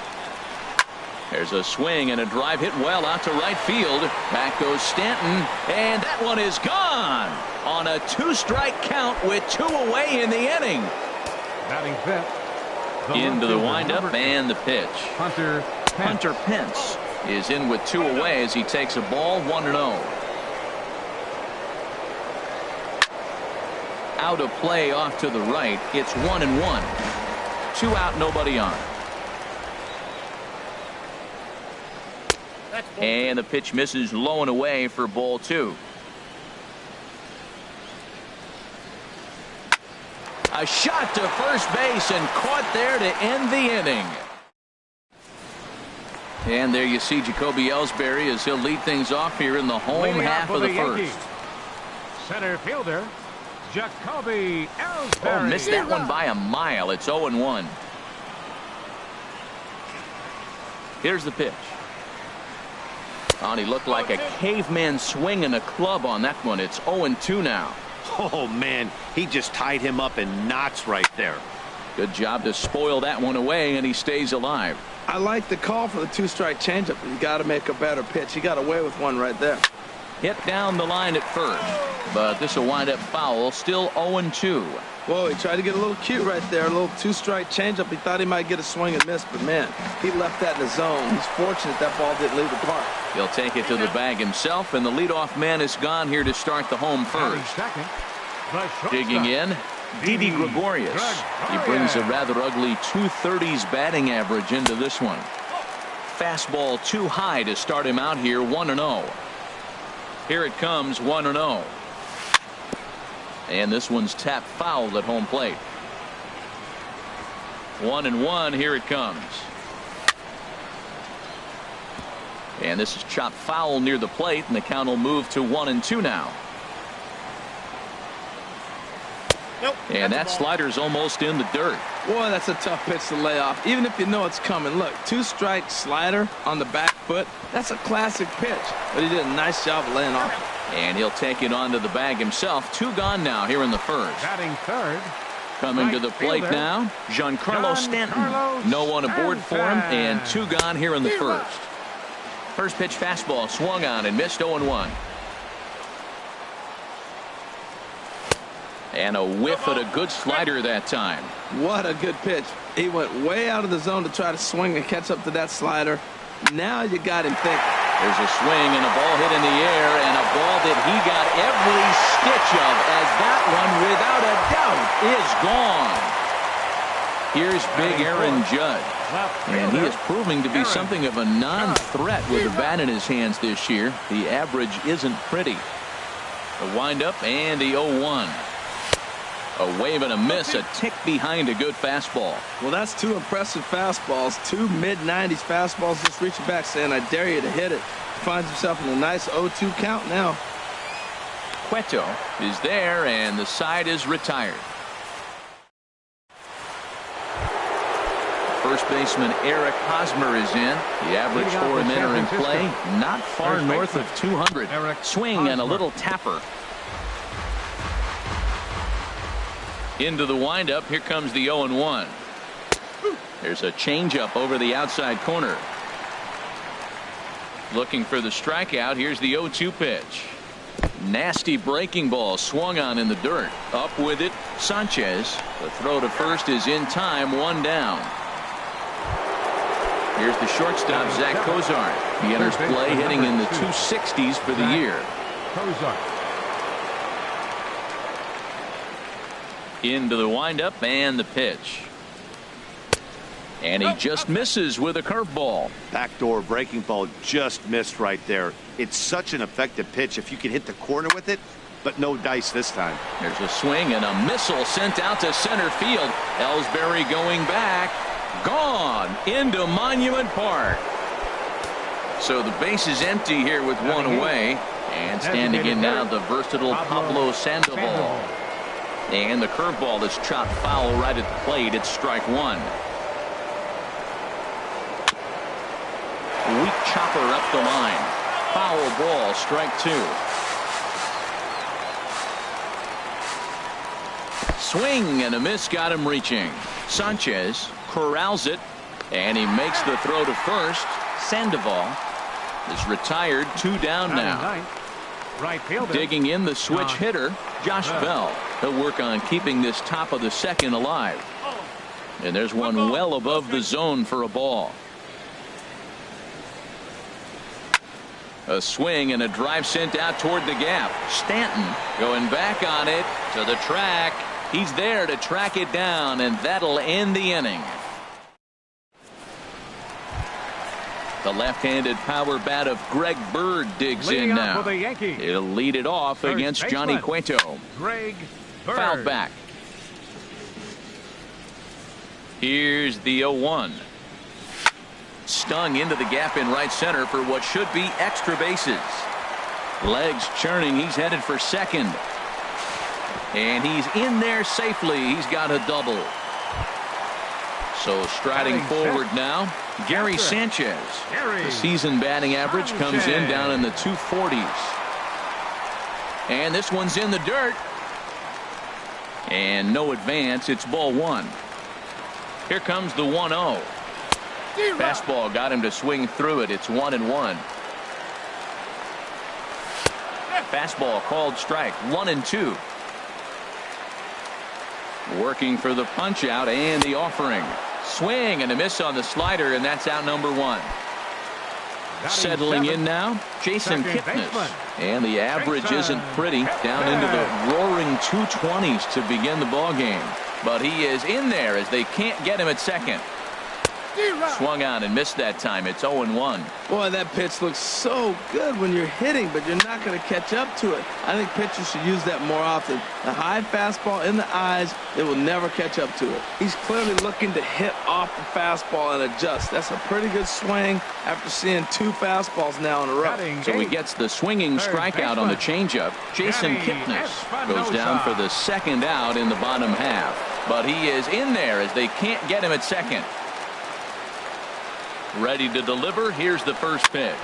There's a swing and a drive hit well out to right field. Back goes Stanton, and that one is gone on a 2-strike count with 2 away in the inning. Batting fifth. Into the windup and the pitch. Hunter Pence is in with 2 away as he takes a ball 1-0. Out of play off to the right. It's 1-1. 2 out, nobody on. And the pitch misses low and away for ball 2. A shot to first base and caught there to end the inning. And there you see Jacoby Ellsbury as he'll lead things off here in the home half of the first. Center fielder, Jacoby Ellsbury. Oh, missed that one by a mile. It's 0-1. Here's the pitch. Oh, and he looked like a caveman swinging a club on that one. It's 0-2 now. Oh, man, he just tied him up in knots right there. Good job to spoil that one away, and he stays alive. I like the call for the 2-strike changeup. You got to make a better pitch. He got away with one right there. Hit down the line at first, but this will wind up foul. Still 0-2. Whoa, he tried to get a little cute right there. A little 2-strike changeup. He thought he might get a swing and miss, but man, he left that in the zone. He's fortunate that ball didn't leave the park. He'll take it to the bag himself, and the leadoff man is gone here to start the home first. Digging in, Didi Gregorius. He brings a rather ugly 230s batting average into this one. Fastball too high to start him out here, 1-0. Here it comes, 1-0. And this one's tapped foul at home plate. 1-1. Here it comes. And this is chopped foul near the plate, and the count will move to 1-2 now. Nope, and that slider's almost in the dirt. Boy, that's a tough pitch to lay off, even if you know it's coming. Look, 2-strike slider on the back foot. That's a classic pitch, but he did a nice job of laying off. And he'll take it onto the bag himself. 2 gone now here in the first. Batting third. Coming to the plate now, Giancarlo Stanton. No one aboard for him, and 2 gone here in the first. First pitch fastball swung on and missed 0-1. And a whiff at a good slider that time. What a good pitch. He went way out of the zone to try to swing and catch up to that slider. Now you got him thinking. There's a swing and a ball hit in the air, and a ball that he got every stitch of, as that one, without a doubt, is gone. Here's big Aaron Judge. And he is proving to be something of a non-threat with the bat in his hands this year. The average isn't pretty. The windup and the 0-1. A wave and a miss, a tick behind a good fastball. Well, that's 2 impressive fastballs, 2 mid-90s fastballs, just reaching back saying, I dare you to hit it. He finds himself in a nice 0-2 count now. Cueto is there, and the side is retired. First baseman Eric Hosmer is in. The average for him entering play, not far north of 200. Swing and a little tapper. Into the windup. Here comes the 0-1. There's a changeup over the outside corner. Looking for the strikeout. Here's the 0-2 pitch. Nasty breaking ball swung on in the dirt. Up with it, Sanchez. The throw to first is in time. 1 down. Here's the shortstop, Zach Cozart. He enters play hitting in the 260s for the year. Into the windup and the pitch. And he just misses with a curveball. Backdoor breaking ball just missed right there. It's such an effective pitch if you can hit the corner with it, but no dice this time. There's a swing and a missile sent out to center field. Ellsbury going back. Gone into Monument Park. So the base is empty here with 1 away. And standing in now, the versatile Pablo Sandoval. And the curveball is chopped foul right at the plate. It's strike 1. Weak chopper up the line. Foul ball, strike 2. Swing and a miss got him reaching. Sanchez corrals it, and he makes the throw to first. Sandoval is retired. 2 down now. Right fielder. Digging in the switch hitter, Josh Bell. He'll work on keeping this top of the second alive. And there's one well above the zone for a ball. A swing and a drive sent out toward the gap. Stanton going back on it to the track. He's there to track it down, and that'll end the inning. The left-handed power bat of Greg Bird digs in now. He'll lead it off against Johnny Cueto. Greg Bird. Fouled back. Here's the 0-1. Stung into the gap in right center for what should be extra bases. Legs churning. He's headed for second. And he's in there safely. He's got a double. So striding forward now, Gary Sanchez. The season batting average comes in down in the 240s. And this one's in the dirt. And no advance. It's ball 1. Here comes the 1-0. Fastball got him to swing through it. It's 1-1. Fastball called strike. 1-2. Working for the punch out and the offering. Swing and a miss on the slider, and that's out number 1. Settling in now, Jason Kipnis. And the average isn't pretty. Down into the roaring 220s to begin the ball game. But he is in there as they can't get him at second. Swung on and missed that time. It's 0-1. Boy, that pitch looks so good when you're hitting, but you're not going to catch up to it. I think pitchers should use that more often. The high fastball in the eyes, it will never catch up to it. He's clearly looking to hit off the fastball and adjust. That's a pretty good swing after seeing 2 fastballs now in a row. So he gets the swinging strikeout on the changeup. Jason Kipnis goes down for the second out in the bottom half. But he is in there as they can't get him at second. Ready to deliver. Here's the first pitch.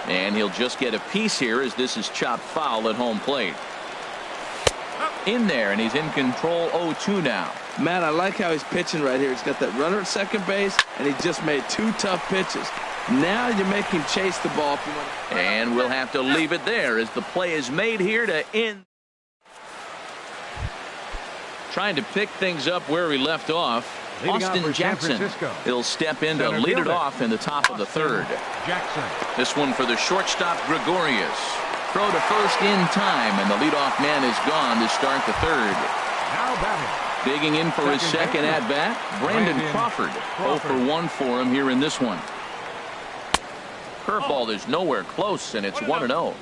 And he'll just get a piece here as this is chopped foul at home plate. In there, and he's in control 0-2 now. Man, I like how he's pitching right here. He's got that runner at second base, and he just made 2 tough pitches. Now you make him chase the ball. If you want. And we'll have to leave it there as the play is made here to end. Trying to pick things up where we left off. Austin Jackson. He'll step in to lead it off in the top of the third. Jackson. This one for the shortstop, Gregorius. Throw to first in time, and the leadoff man is gone to start the third. Now batting. Digging in for his second at-bat, Brandon Crawford. 0 for 1 for him here in this one. Curveball is nowhere close, and it's 1-0.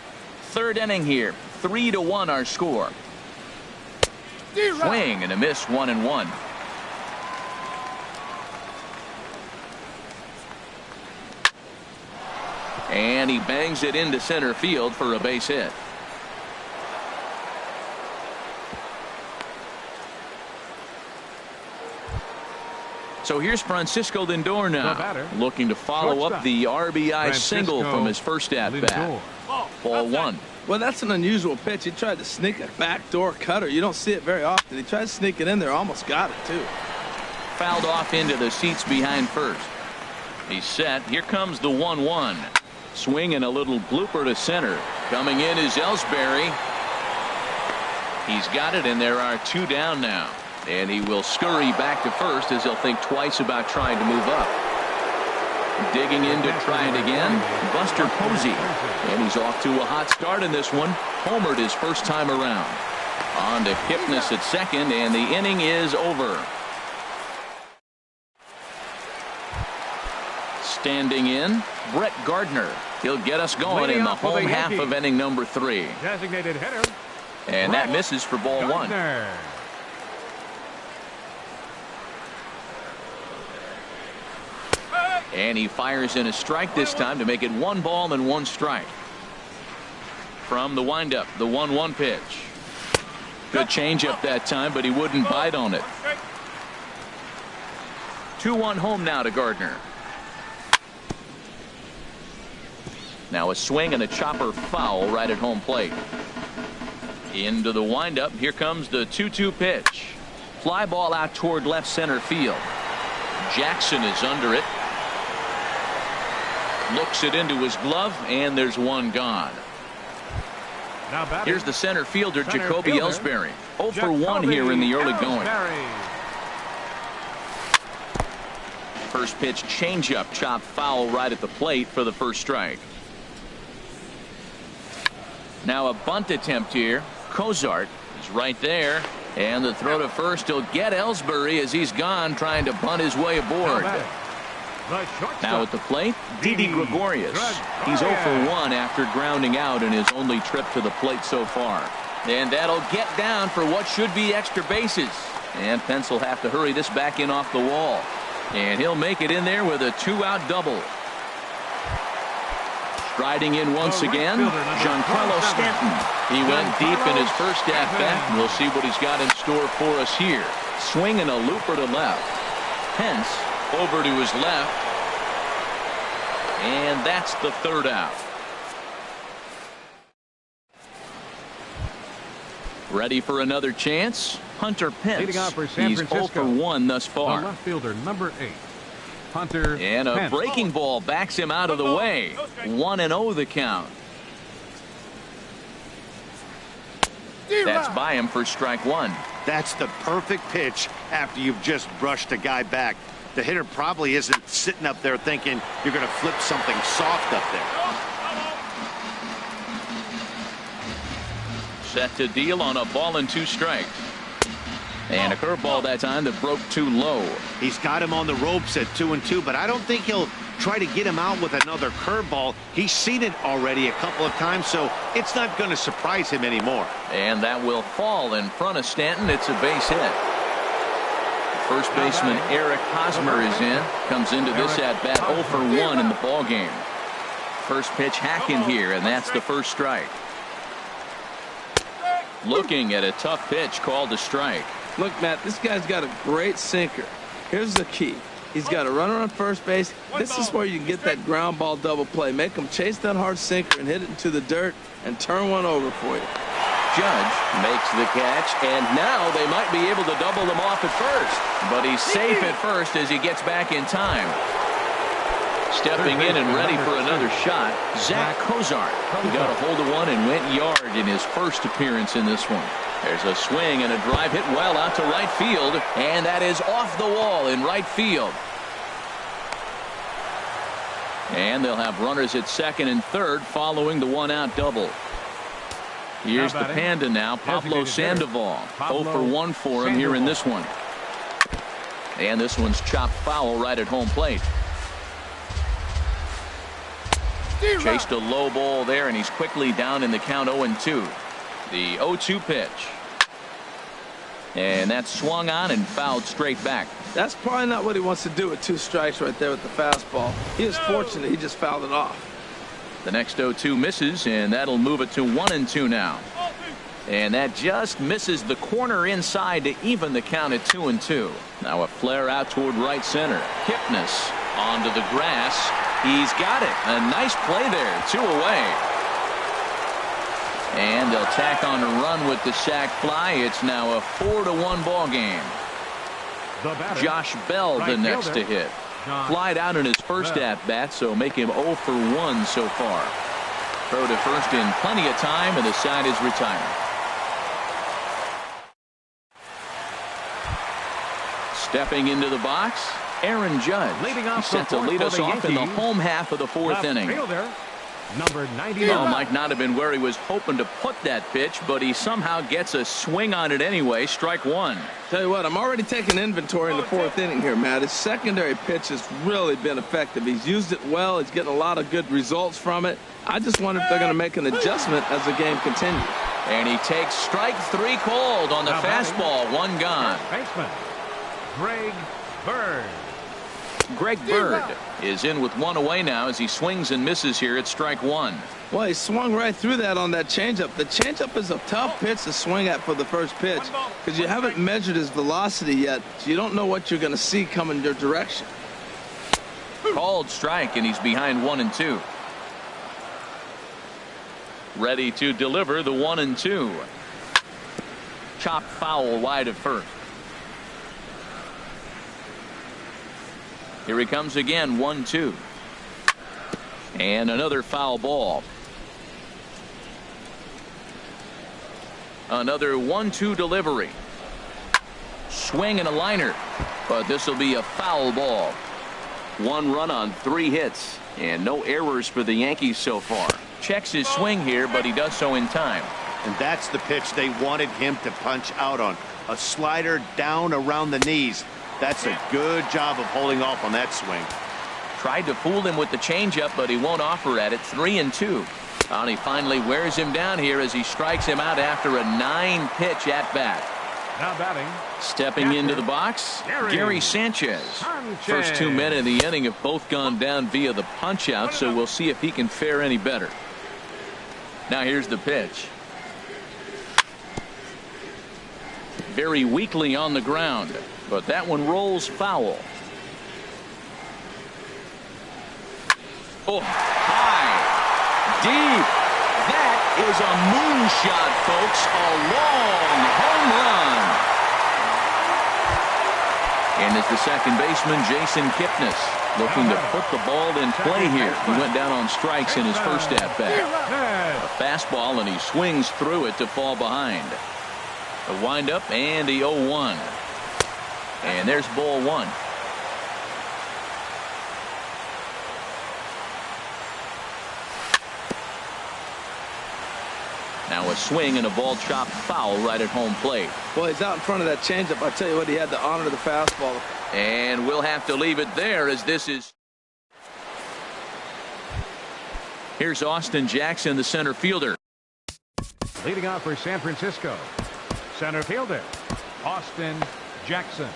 Third inning here. 3-1 our score. Swing and a miss, 1-1. And he bangs it into center field for a base hit. So here's Francisco Lindor now, looking to follow up the RBI single from his first at-bat. Ball 1. Well, that's an unusual pitch. He tried to sneak a backdoor cutter. You don't see it very often. He tried to sneak it in there, almost got it, too. Fouled off into the seats behind first. He's set. Here comes the 1-1. Swing and a little blooper to center. Coming in is Ellsbury. He's got it, and there are 2 down now. And he will scurry back to first as he'll think twice about trying to move up. Digging in to try it again, Buster Posey. And he's off to a hot start in this one. Homered his first time around. On to Kipnis at second, and the inning is over. Standing in, Brett Gardner. He'll get us going in the home half of inning number 3. Designated hitter. And that misses for ball 1. And he fires in a strike this time to make it 1 ball and 1 strike. From the windup, the 1-1 pitch. Good changeup that time, but he wouldn't bite on it. 2-1 home now to Gardner. Now a swing and a chopper foul right at home plate. Into the windup. Here comes the 2-2 pitch. Fly ball out toward left center field. Jackson is under it. Looks it into his glove, and there's 1 gone. Here's the center fielder, Jacoby Ellsbury. 0 for 1 here in the early going. First pitch changeup, chopped foul right at the plate for the first strike. Now a bunt attempt here. Cozart is right there, and the throw to first will get Ellsbury as he's gone, trying to bunt his way aboard. Now at the plate, Didi Gregorius. He's 0 for 1 after grounding out in his only trip to the plate so far. And that'll get down for what should be extra bases. And Pence will have to hurry this back in off the wall. And he'll make it in there with a 2-out double. Striding in once again, Giancarlo Stanton. He went deep in his first at-bat, and we'll see what he's got in store for us here. Swing and a looper to left. Pence over to his left. And that's the 3rd out. Ready for another chance? Hunter Pence. He's 0 for 1 thus far. The left fielder, number 8. Hunter and a Pence. breaking ball backs him out of the way. 1-0 the count. That's by him for strike 1. That's the perfect pitch after you've just brushed a guy back. The hitter probably isn't sitting up there thinking you're going to flip something soft up there. Set to deal on a ball and 2 strikes. And a curveball that time that broke too low. He's got him on the ropes at 2-2, but I don't think he'll try to get him out with another curveball. He's seen it already a couple of times, so it's not going to surprise him anymore. And that will fall in front of Stanton. It's a base hit. First baseman Eric Hosmer is in. Comes into this at-bat 0 for 1 in the ballgame. First pitch hacking here, and that's the first strike. Looking at a tough pitch called a strike. Look, Matt, this guy's got a great sinker. Here's the key. He's got a runner on first base. This is where you can get that ground ball double play. Make him chase that hard sinker and hit it into the dirt and turn one over for you. Judge makes the catch, and now they might be able to double them off at first. But he's safe at first as he gets back in time. Stepping in and ready for another shot, kjktojong. He got a hold of one and went yard in his first appearance in this one. There's a swing and a drive hit well out to right field, and that is off the wall in right field. And they'll have runners at second and third following the one-out double. Here's the Panda now, Pablo Sandoval. 0 for 1 for him here in this one. And this one's chopped foul right at home plate. Chased a low ball there, and he's quickly down in the count 0-2. The 0-2 pitch. And that's swung on and fouled straight back. That's probably not what he wants to do with 2 strikes right there with the fastball. He is fortunate he just fouled it off. The next 0-2 misses, and that'll move it to 1-2 now. And that just misses the corner inside to even the count at 2-2. Now a flare out toward right center. Kipnis onto the grass. He's got it. A nice play there. 2 away. And they'll tack on a run with the sac fly. It's now a 4-1 ball game. Josh Bell the next to hit. Flied out in his first at-bat, so make him 0 for 1 so far. Throw to first in plenty of time, and the side is retired. Stepping into the box, Aaron Judge. He's set to lead us off in the home half of the 4th inning. Number 99. Well, might not have been where he was hoping to put that pitch, but he somehow gets a swing on it anyway. Strike 1. Tell you what, I'm already taking inventory in the 4th inning here, Matt. His secondary pitch has really been effective. He's used it well. He's getting a lot of good results from it. I just wonder if they're going to make an adjustment as the game continues. And he takes strike 3 called on the fastball. 1 gone. Baseman, Greg Bird. Greg Bird is in with 1 away now as he swings and misses here at strike 1. Well, he swung right through that on that changeup. The changeup is a tough pitch to swing at for the first pitch because you haven't measured his velocity yet, so you don't know what you're going to see coming your direction. Called strike, and he's behind 1-2. Ready to deliver the 1-2. Chopped foul wide of first. Here he comes again, 1-2. And another foul ball. Another 1-2 delivery. Swing and a liner, but this will be a foul ball. 1 run on 3 hits, and no errors for the Yankees so far. Checks his swing here, but he does so in time. And that's the pitch they wanted him to punch out on. A slider down around the knees. That's a good job of holding off on that swing. Tried to fool him with the changeup, but he won't offer at it. 3-2. And he finally wears him down here as he strikes him out after a 9-pitch at bat. Now batting. Stepping into the box, Gary Sanchez. First 2 men in the inning have both gone down via the punch out, so we'll see if he can fare any better. Now here's the pitch. Very weakly on the ground, but that one rolls foul. Oh, high, deep. That is a moonshot, folks. A long home run. And it's the second baseman, Jason Kipnis, looking to put the ball in play here. He went down on strikes in his first at-bat. A fastball, and he swings through it to fall behind. A windup and the 0-1. And there's ball 1. Now a swing and a ball chopped foul right at home plate. Well, he's out in front of that changeup. I tell you what, he had to honor the fastball. And we'll have to leave it there as this is. Here's Austin Jackson, the center fielder. Leading off for San Francisco, center fielder Austin Jackson.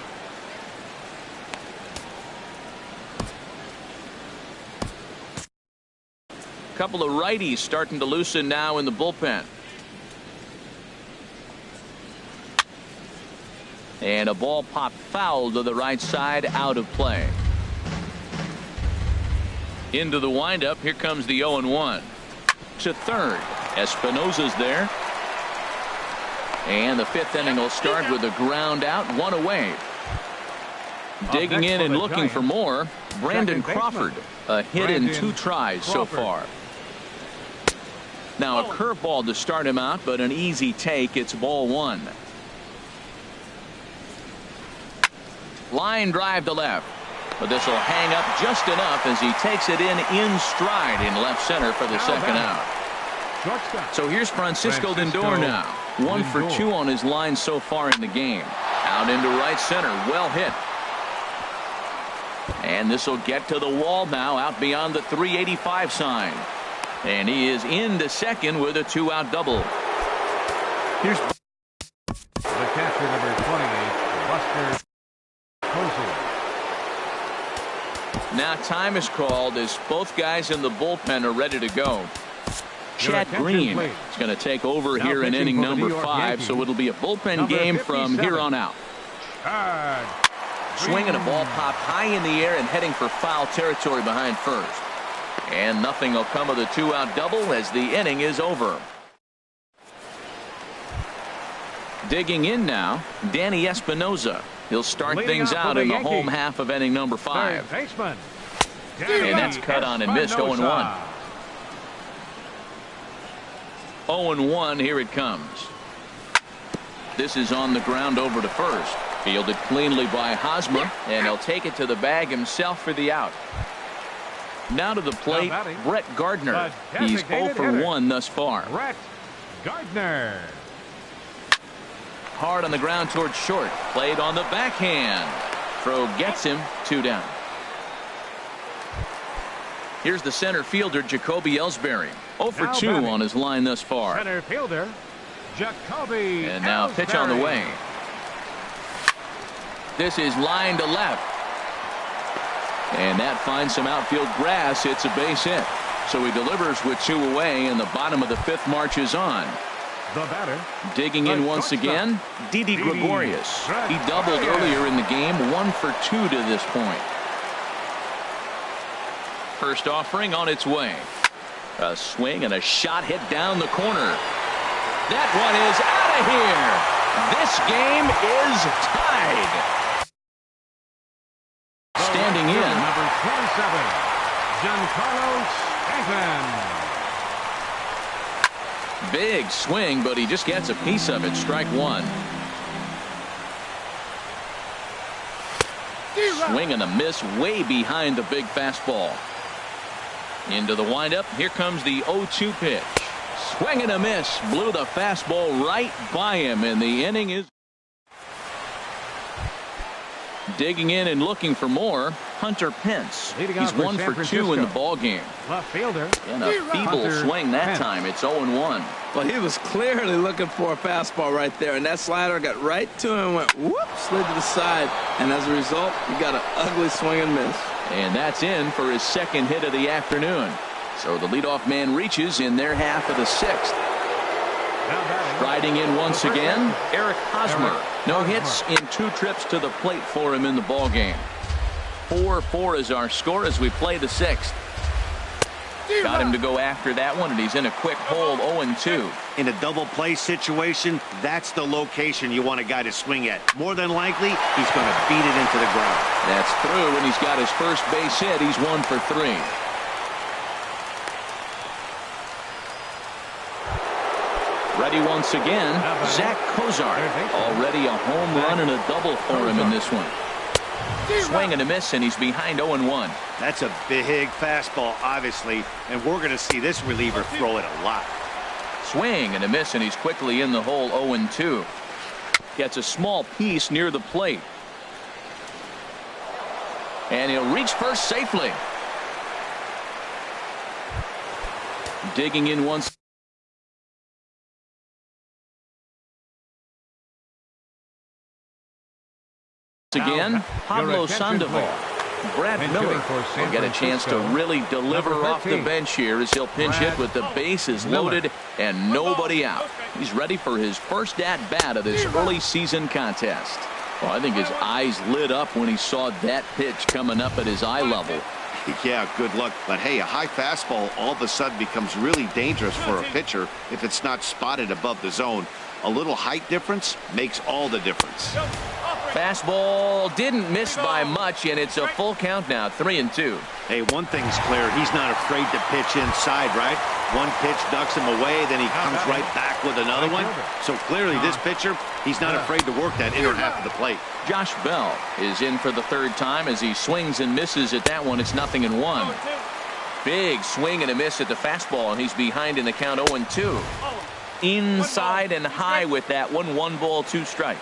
Couple of righties starting to loosen now in the bullpen. And a ball popped foul to the right side, out of play. Into the windup. Here comes the 0-1. To third. Espinosa's there. And the fifth inning will start with a ground out, one away. Digging in and looking for more, Brandon Crawford. A hit in 2 tries so far. Now a curveball to start him out, but an easy take. It's ball 1. Line drive to left. But this will hang up just enough as he takes it in stride in left center for the second out. So here's Francisco Lindor now. 1 for 2 on his line so far in the game. Out into right center. Well hit. And this will get to the wall now, out beyond the 385 sign. And he is into second with a 2-out double. Here's the catcher, number 28, Buster Posey. Now time is called as both guys in the bullpen are ready to go. Chad Green is going to take over here in inning number 5, so it'll be a bullpen game from here on out. Swinging, a ball popped high in the air and heading for foul territory behind first. And nothing will come of the 2-out double as the inning is over. Digging in now, Danny Espinosa. He'll start things out in the home half of inning number 5. And that's cut on and missed. 0-1. 0-1, here it comes. This is on the ground over to first. Fielded cleanly by Hosmer, and he'll take it to the bag himself for the out. Now to the plate, Brett Gardner. He's 0 for 1 thus far. Brett Gardner. Hard on the ground towards short. Played on the backhand. Throw gets him. 2 down. Here's the center fielder, Jacoby Ellsbury. 0 for 2 on his line thus far. Center fielder, Jacoby. And now pitch on the way. This is line to left. And that finds some outfield grass. It's a base hit. So he delivers with 2 away, and the bottom of the 5th marches on. The batter. Digging in once again, Didi Gregorius. He doubled earlier in the game, 1 for 2 to this point. First offering on its way. A swing and a shot hit down the corner. That one is out of here. This game is tied. Standing in, Number 27, Giancarlo Stanton. big swing, but he just gets a piece of it. Strike 1. Swing and a miss way behind the big fastball. Into the windup. Here comes the 0-2 pitch. Swing and a miss. Blew the fastball right by him, and the inning is. Digging in and looking for more, Hunter Pence. He's 1 for 2 in the ball game. Left fielder. And a feeble swing that time. It's 0-1. Well, he was clearly looking for a fastball right there, and that slider got right to him and went whoop, slid to the side, and as a result, he got an ugly swing and miss. And that's in for his 2nd hit of the afternoon. So the leadoff man reaches in their half of the 6th. Riding in once again, Eric Hosmer. No hits in 2 trips to the plate for him in the ball game. 4-4 is our score as we play the 6th. Got him to go after that one, and he's in a quick hole, 0-2. In a double play situation, that's the location you want a guy to swing at. More than likely, he's going to beat it into the ground. That's through, and he's got his first base hit. He's 1 for 3. Ready once again, Zach Kozar. Already a home run and a double for him in this one. Swing and a miss, and he's behind 0-1. That's a big fastball, obviously, and we're going to see this reliever throw it a lot. Swing and a miss, and he's quickly in the hole, 0-2. Gets a small piece near the plate. And he'll reach first safely. Digging in once again, Pablo Sandoval. Brad Miller will get a chance to really deliver off the bench here as he'll pinch hit with the bases loaded and nobody out. He's ready for his first at-bat of this early season contest. Well, I think his eyes lit up when he saw that pitch coming up at his eye level. Yeah, good luck. But hey, a high fastball all of a sudden becomes really dangerous for a pitcher if it's not spotted above the zone. A little height difference makes all the difference. Fastball didn't miss by much, and it's a full count now, 3-2. Hey, one thing's clear. He's not afraid to pitch inside, right? One pitch ducks him away, then he comes right back with another one. So clearly this pitcher, he's not afraid to work that inner half of the plate. Josh Bell is in for the third time as he swings and misses at that one. It's 0-1. Big swing and a miss at the fastball, and he's behind in the count 0-2. Inside and high with that one. 1 ball, 2 strikes.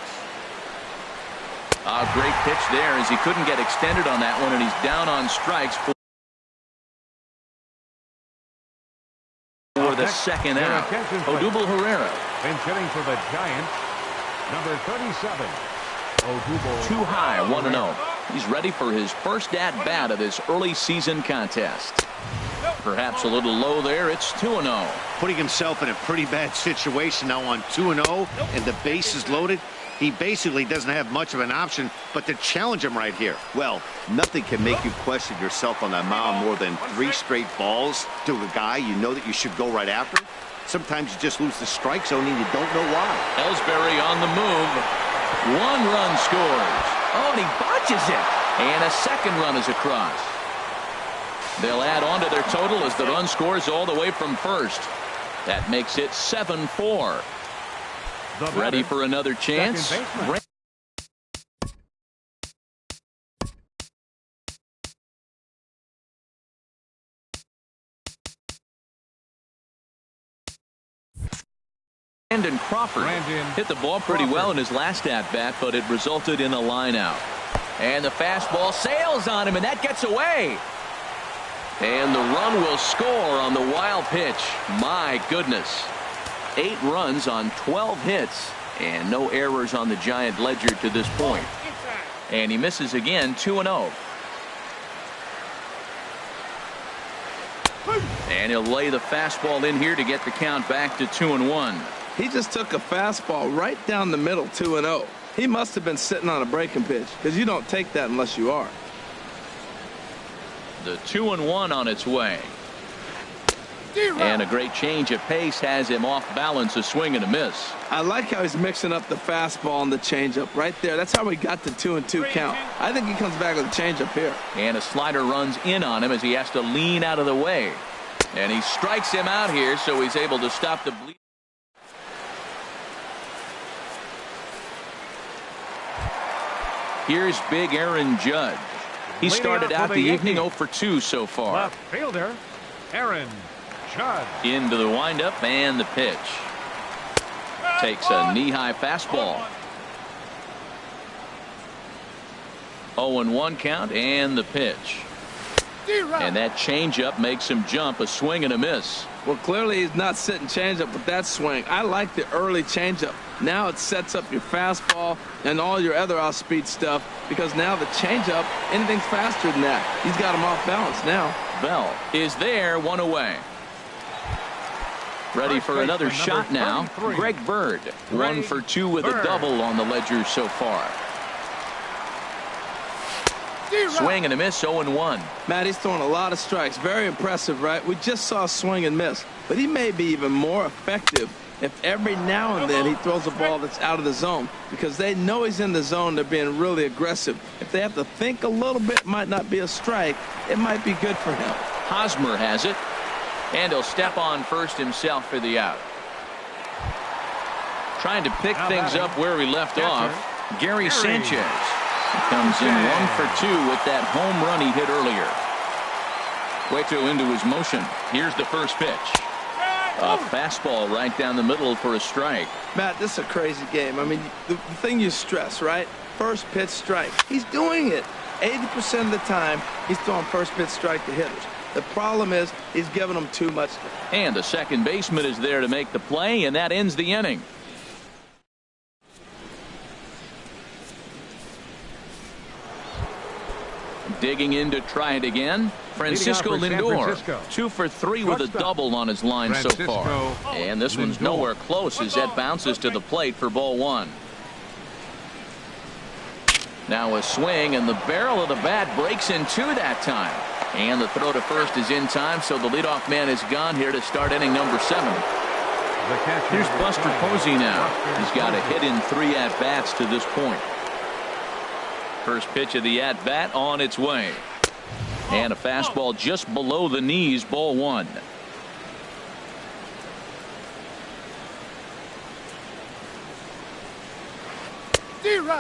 A great pitch there as he couldn't get extended on that one, and he's down on strikes for the second out. Odubel Herrera. Been hitting for the Giants, number 37. Odubel. Too high, 1-0. He's ready for his first at-bat of this early season contest. Perhaps a little low there. It's 2-0. Putting himself in a pretty bad situation now on 2-0, and the base is loaded. He basically doesn't have much of an option but to challenge him right here. Well, nothing can make you question yourself on that mound more than 3 straight balls to a guy you know that you should go right after. Sometimes you just lose the strike zone and you don't know why. Ellsbury on the move. 1 run scores. Oh, and he botches it. And a second run is across. They'll add on to their total as the run scores all the way from first. That makes it 7-4. Ready for another chance. Brandon Crawford hit the ball pretty well in his last at-bat, but it resulted in a line out. And the fastball sails on him, and that gets away. And the run will score on the wild pitch. My goodness. 8 runs on 12 hits, and no errors on the Giant ledger to this point. And he misses again, 2-0. And he'll lay the fastball in here to get the count back to 2-1. He just took a fastball right down the middle, 2-0. He must have been sitting on a breaking pitch, because you don't take that unless you are. The 2-1 on its way. And a great change of pace has him off balance, a swing and a miss. I like how he's mixing up the fastball and the changeup right there. That's how we got the 2-2 count. I think he comes back with a changeup here. And a slider runs in on him as he has to lean out of the way. And he strikes him out here, so he's able to stop the bleed. Here's big Aaron Judge. He started out the evening 0 for 2 so far. Left fielder, Aaron Judge. Into the windup and the pitch. Takes a knee-high fastball. 0-1 count and the pitch. And that changeup makes him jump, a swing and a miss. Well, clearly he's not sitting changeup with that swing. I like the early changeup. Now it sets up your fastball and all your other off-speed stuff, because now the changeup, anything's faster than that. He's got him off balance now. Bell is there, 1 away. Ready for another shot now. Greg Bird, 1 for 2 with a double on the ledger so far. Swing and a miss, 0-1. Matt, he's throwing a lot of strikes. Very impressive, right? We just saw a swing and miss, but he may be even more effective if every now and then he throws a ball that's out of the zone, because they know he's in the zone. They're being really aggressive. If they have to think a little bit, might not be a strike. It might be good for him. Hosmer has it, and he'll step on first himself for the out. Trying to pick things up where we left off, Gary Sanchez. He comes in 1 for 2 with that home run he hit earlier. Cueto into his motion. Here's the first pitch. A fastball right down the middle for a strike. Matt, this is a crazy game. I mean, the thing you stress, right? First pitch strike. He's doing it. 80% of the time, he's throwing first pitch strike to hitters. The problem is he's giving them too much. And the second baseman is there to make the play, and that ends the inning. Digging in to try it again, Francisco Lindor, 2 for 3 with a double on his line so far. And this one's nowhere close as that bounces to the plate for ball 1. Now a swing, and the barrel of the bat breaks in two that time. And the throw to first is in time, so the leadoff man is gone here to start inning number 7. Here's Buster Posey now. He's got a hit in 3 at-bats to this point. First pitch of the at-bat on its way. And a fastball just below the knees, ball 1.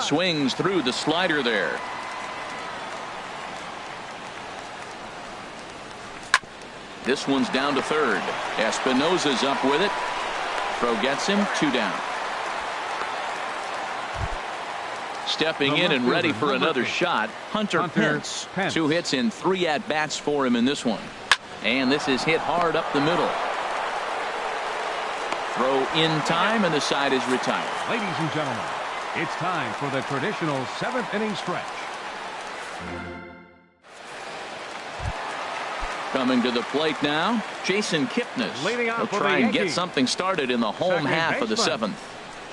Swings through the slider there. This one's down to third. Espinosa's up with it. Throw gets him, 2 down. Stepping in and ready for another shot, Hunter Pence. 2 hits in 3 at-bats for him in this one. And this is hit hard up the middle. Throw in time, and the side is retired. Ladies and gentlemen, it's time for the traditional 7th inning stretch. Coming to the plate now, Jason Kipnis. He'll try and get something started in the home half of the 7th.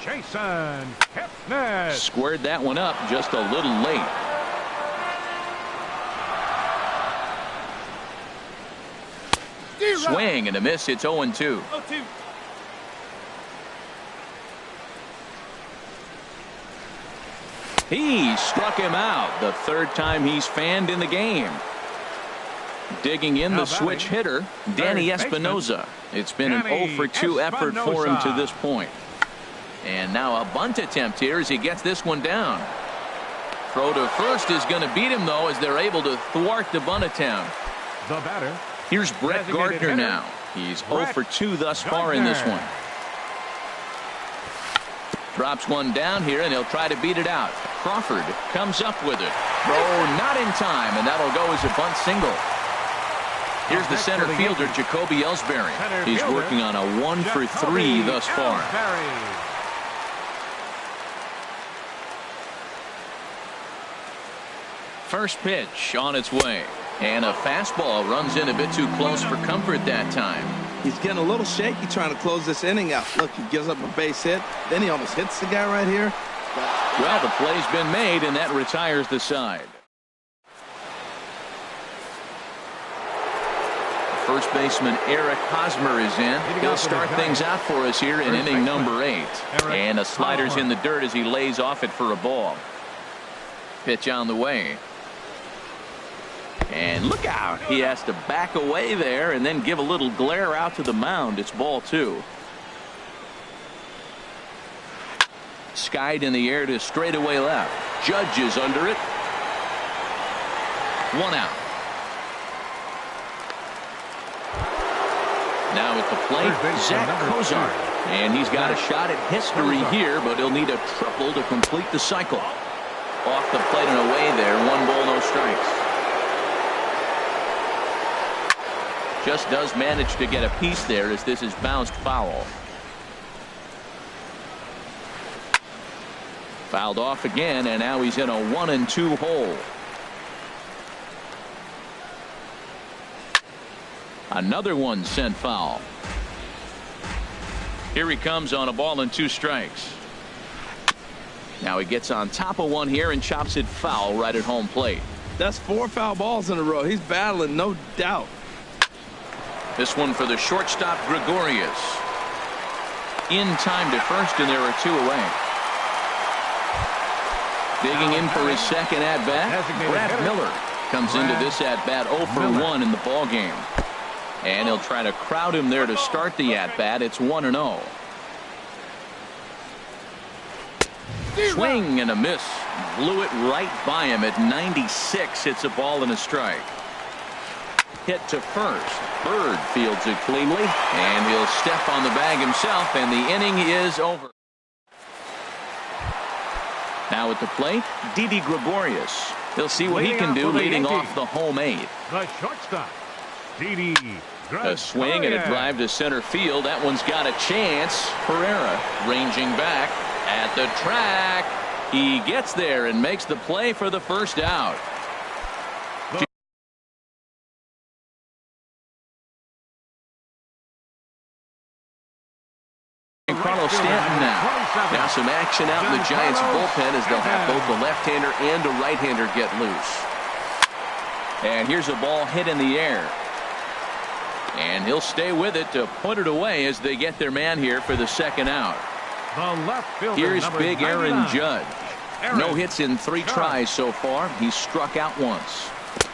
Jason Kipnis squared that one up just a little late. Swing and a miss. It's 0-2. He struck him out. The 3rd time he's fanned in the game. Digging in the switch hitter, Danny Espinosa. It's been an 0-for-2 effort for him to this point. And now a bunt attempt here as he gets this one down. Throw to first is going to beat him, though, as they're able to thwart the bunt attempt. The batter. Here's Brett Gardner now. He's 0-for-2 thus far in this one. Drops one down here, and he'll try to beat it out. Crawford comes up with it. Throw not in time, and that'll go as a bunt single. Here's the center fielder, Jacoby Ellsbury. He's working on a 1-for-3 thus far. First pitch on its way. And a fastball runs in a bit too close for comfort that time. He's getting a little shaky trying to close this inning out. Look, he gives up a base hit. Then he almost hits the guy right here. Well, the play's been made, and that retires the side. First baseman Eric Hosmer is in. He'll start things out for us here in inning number 8. And a slider's in the dirt as he lays off it for a ball. Pitch on the way. And look out. He has to back away there and then give a little glare out to the mound. It's ball 2. Skied in the air to straightaway left. Judge is under it. 1 out. Now at the plate, Zach Kozar. And he's got a shot at history here, but he'll need a triple to complete the cycle. Off the plate and away there. 1 ball, no strikes. Just does manage to get a piece there as this is bounced foul. Fouled off again, and now he's in a 1-2 hole. Another one sent foul. Here he comes on a ball and 2 strikes. Now he gets on top of one here and chops it foul right at home plate. That's 4 foul balls in a row. He's battling, no doubt. This one for the shortstop, Gregorius. In time to first, and there are 2 away. Digging in for his second at-bat, Brad Miller comes into this at-bat 0-for-1 in the ballgame. And he'll try to crowd him there to start the at-bat. It's 1-0. Swing and a miss. Blew it right by him at 96. It's a ball and a strike. Hit to first. Bird fields it cleanly, and he'll step on the bag himself, and the inning is over. Now at the plate, Didi Gregorius. He'll see what he can do leading off the home 8th. The shortstop, Didi Gregorius. A swing and a drive to center field. That one's got a chance. Pereira ranging back at the track. He gets there and makes the play for the first out. Carlos Stanton now. Now some action out in the Giants bullpen as they'll have both a left-hander and a right-hander get loose. And here's a ball hit in the air. And he'll stay with it to put it away as they get their man here for the second out. Here's big Aaron Judge. No hits in 3 tries so far. He's struck out once.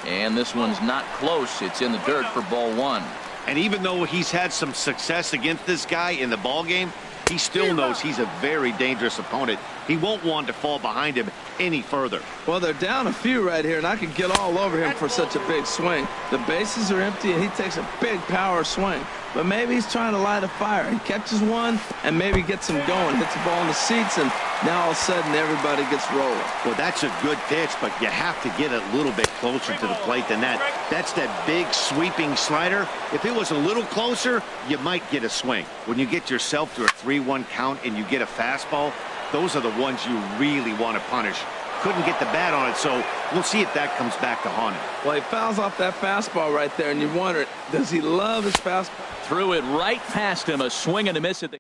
And this one's not close. It's in the dirt for ball 1. And even though he's had some success against this guy in the ball game, he still knows he's a very dangerous opponent. He won't want to fall behind him any further. Well, they're down a few right here, and I can get all over him for such a big swing. The bases are empty, and he takes a big power swing. But maybe he's trying to light a fire. He catches one and maybe gets him going, hits the ball in the seats, and now all of a sudden everybody gets rolling. Well, that's a good pitch, but you have to get a little bit closer to the plate than that. That's that big sweeping slider. If it was a little closer, you might get a swing. When you get yourself to a 3-1 count and you get a fastball, those are the ones you really want to punish. Couldn't get the bat on it, so we'll see if that comes back to haunt him. Well, he fouls off that fastball right there, and you wonder, does he love his fastball? Threw it right past him. A swing and a miss at the...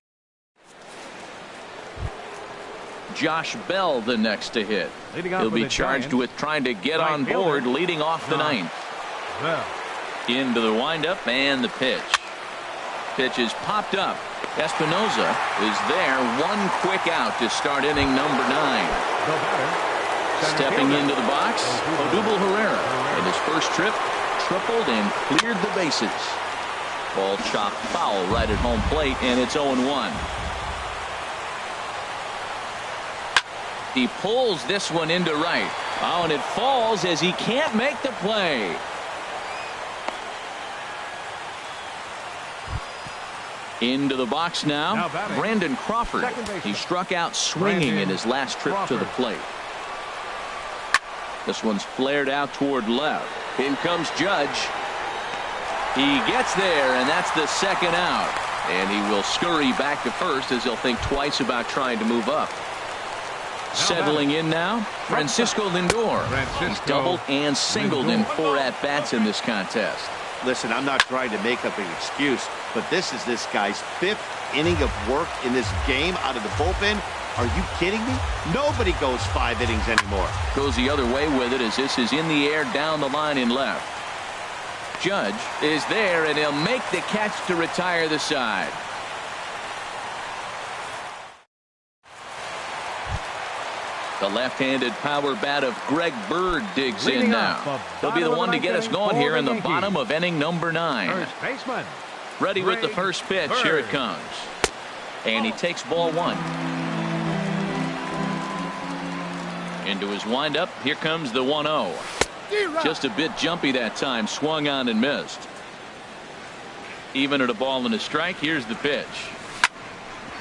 Josh Bell the next to hit. He'll be charged with trying to get on board leading off the 9th. Into the windup and the pitch. Pitch is popped up. Espinoza is there. One quick out to start inning number 9. Stepping into the box, Odubel Herrera. In his first trip, tripled and cleared the bases. Ball chopped foul right at home plate, and it's 0-1. He pulls this one into right. Oh, and it falls as he can't make the play. Into the box now, Brandon Crawford. He struck out swinging in his last trip to the plate. This one's flared out toward left. In comes Judge. He gets there, and that's the second out. And he will scurry back to first as he'll think twice about trying to move up. Settling in now, Francisco Lindor. He's doubled and singled in 4 at-bats in this contest. Listen, I'm not trying to make up an excuse, but this is this guy's 5th inning of work in this game out of the bullpen. Are you kidding me? Nobody goes 5 innings anymore. Goes the other way with it as this is in the air down the line in left. Judge is there, and he'll make the catch to retire the side. The left-handed power bat of Greg Bird digs in now. He'll be the one to get us going here in the bottom of inning number 9. Ready with the first pitch. Here it comes. And he takes ball 1. Into his windup. Here comes the 1-0. Just a bit jumpy that time. Swung on and missed. Even at a ball and a strike. Here's the pitch.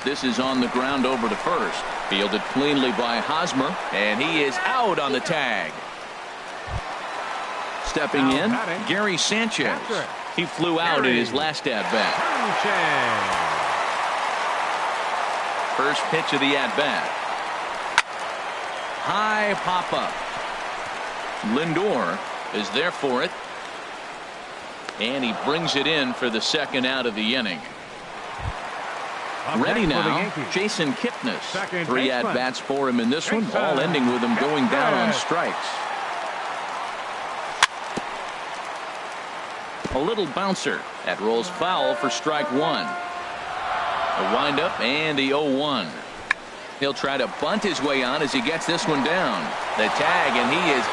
This is on the ground over to first. Fielded cleanly by Hosmer, and he is out on the tag. Stepping in, Gary Sanchez. He flew out in his last at-bat. First pitch of the at-bat. High pop-up. Lindor is there for it. And he brings it in for the second out of the inning. Ready now, Jason Kipnis. 3 at-bats for him in this one, all ending with him going down on strikes. A little bouncer. That rolls foul for strike 1. A windup and the 0-1. He'll try to bunt his way on as he gets this one down. The tag, and he is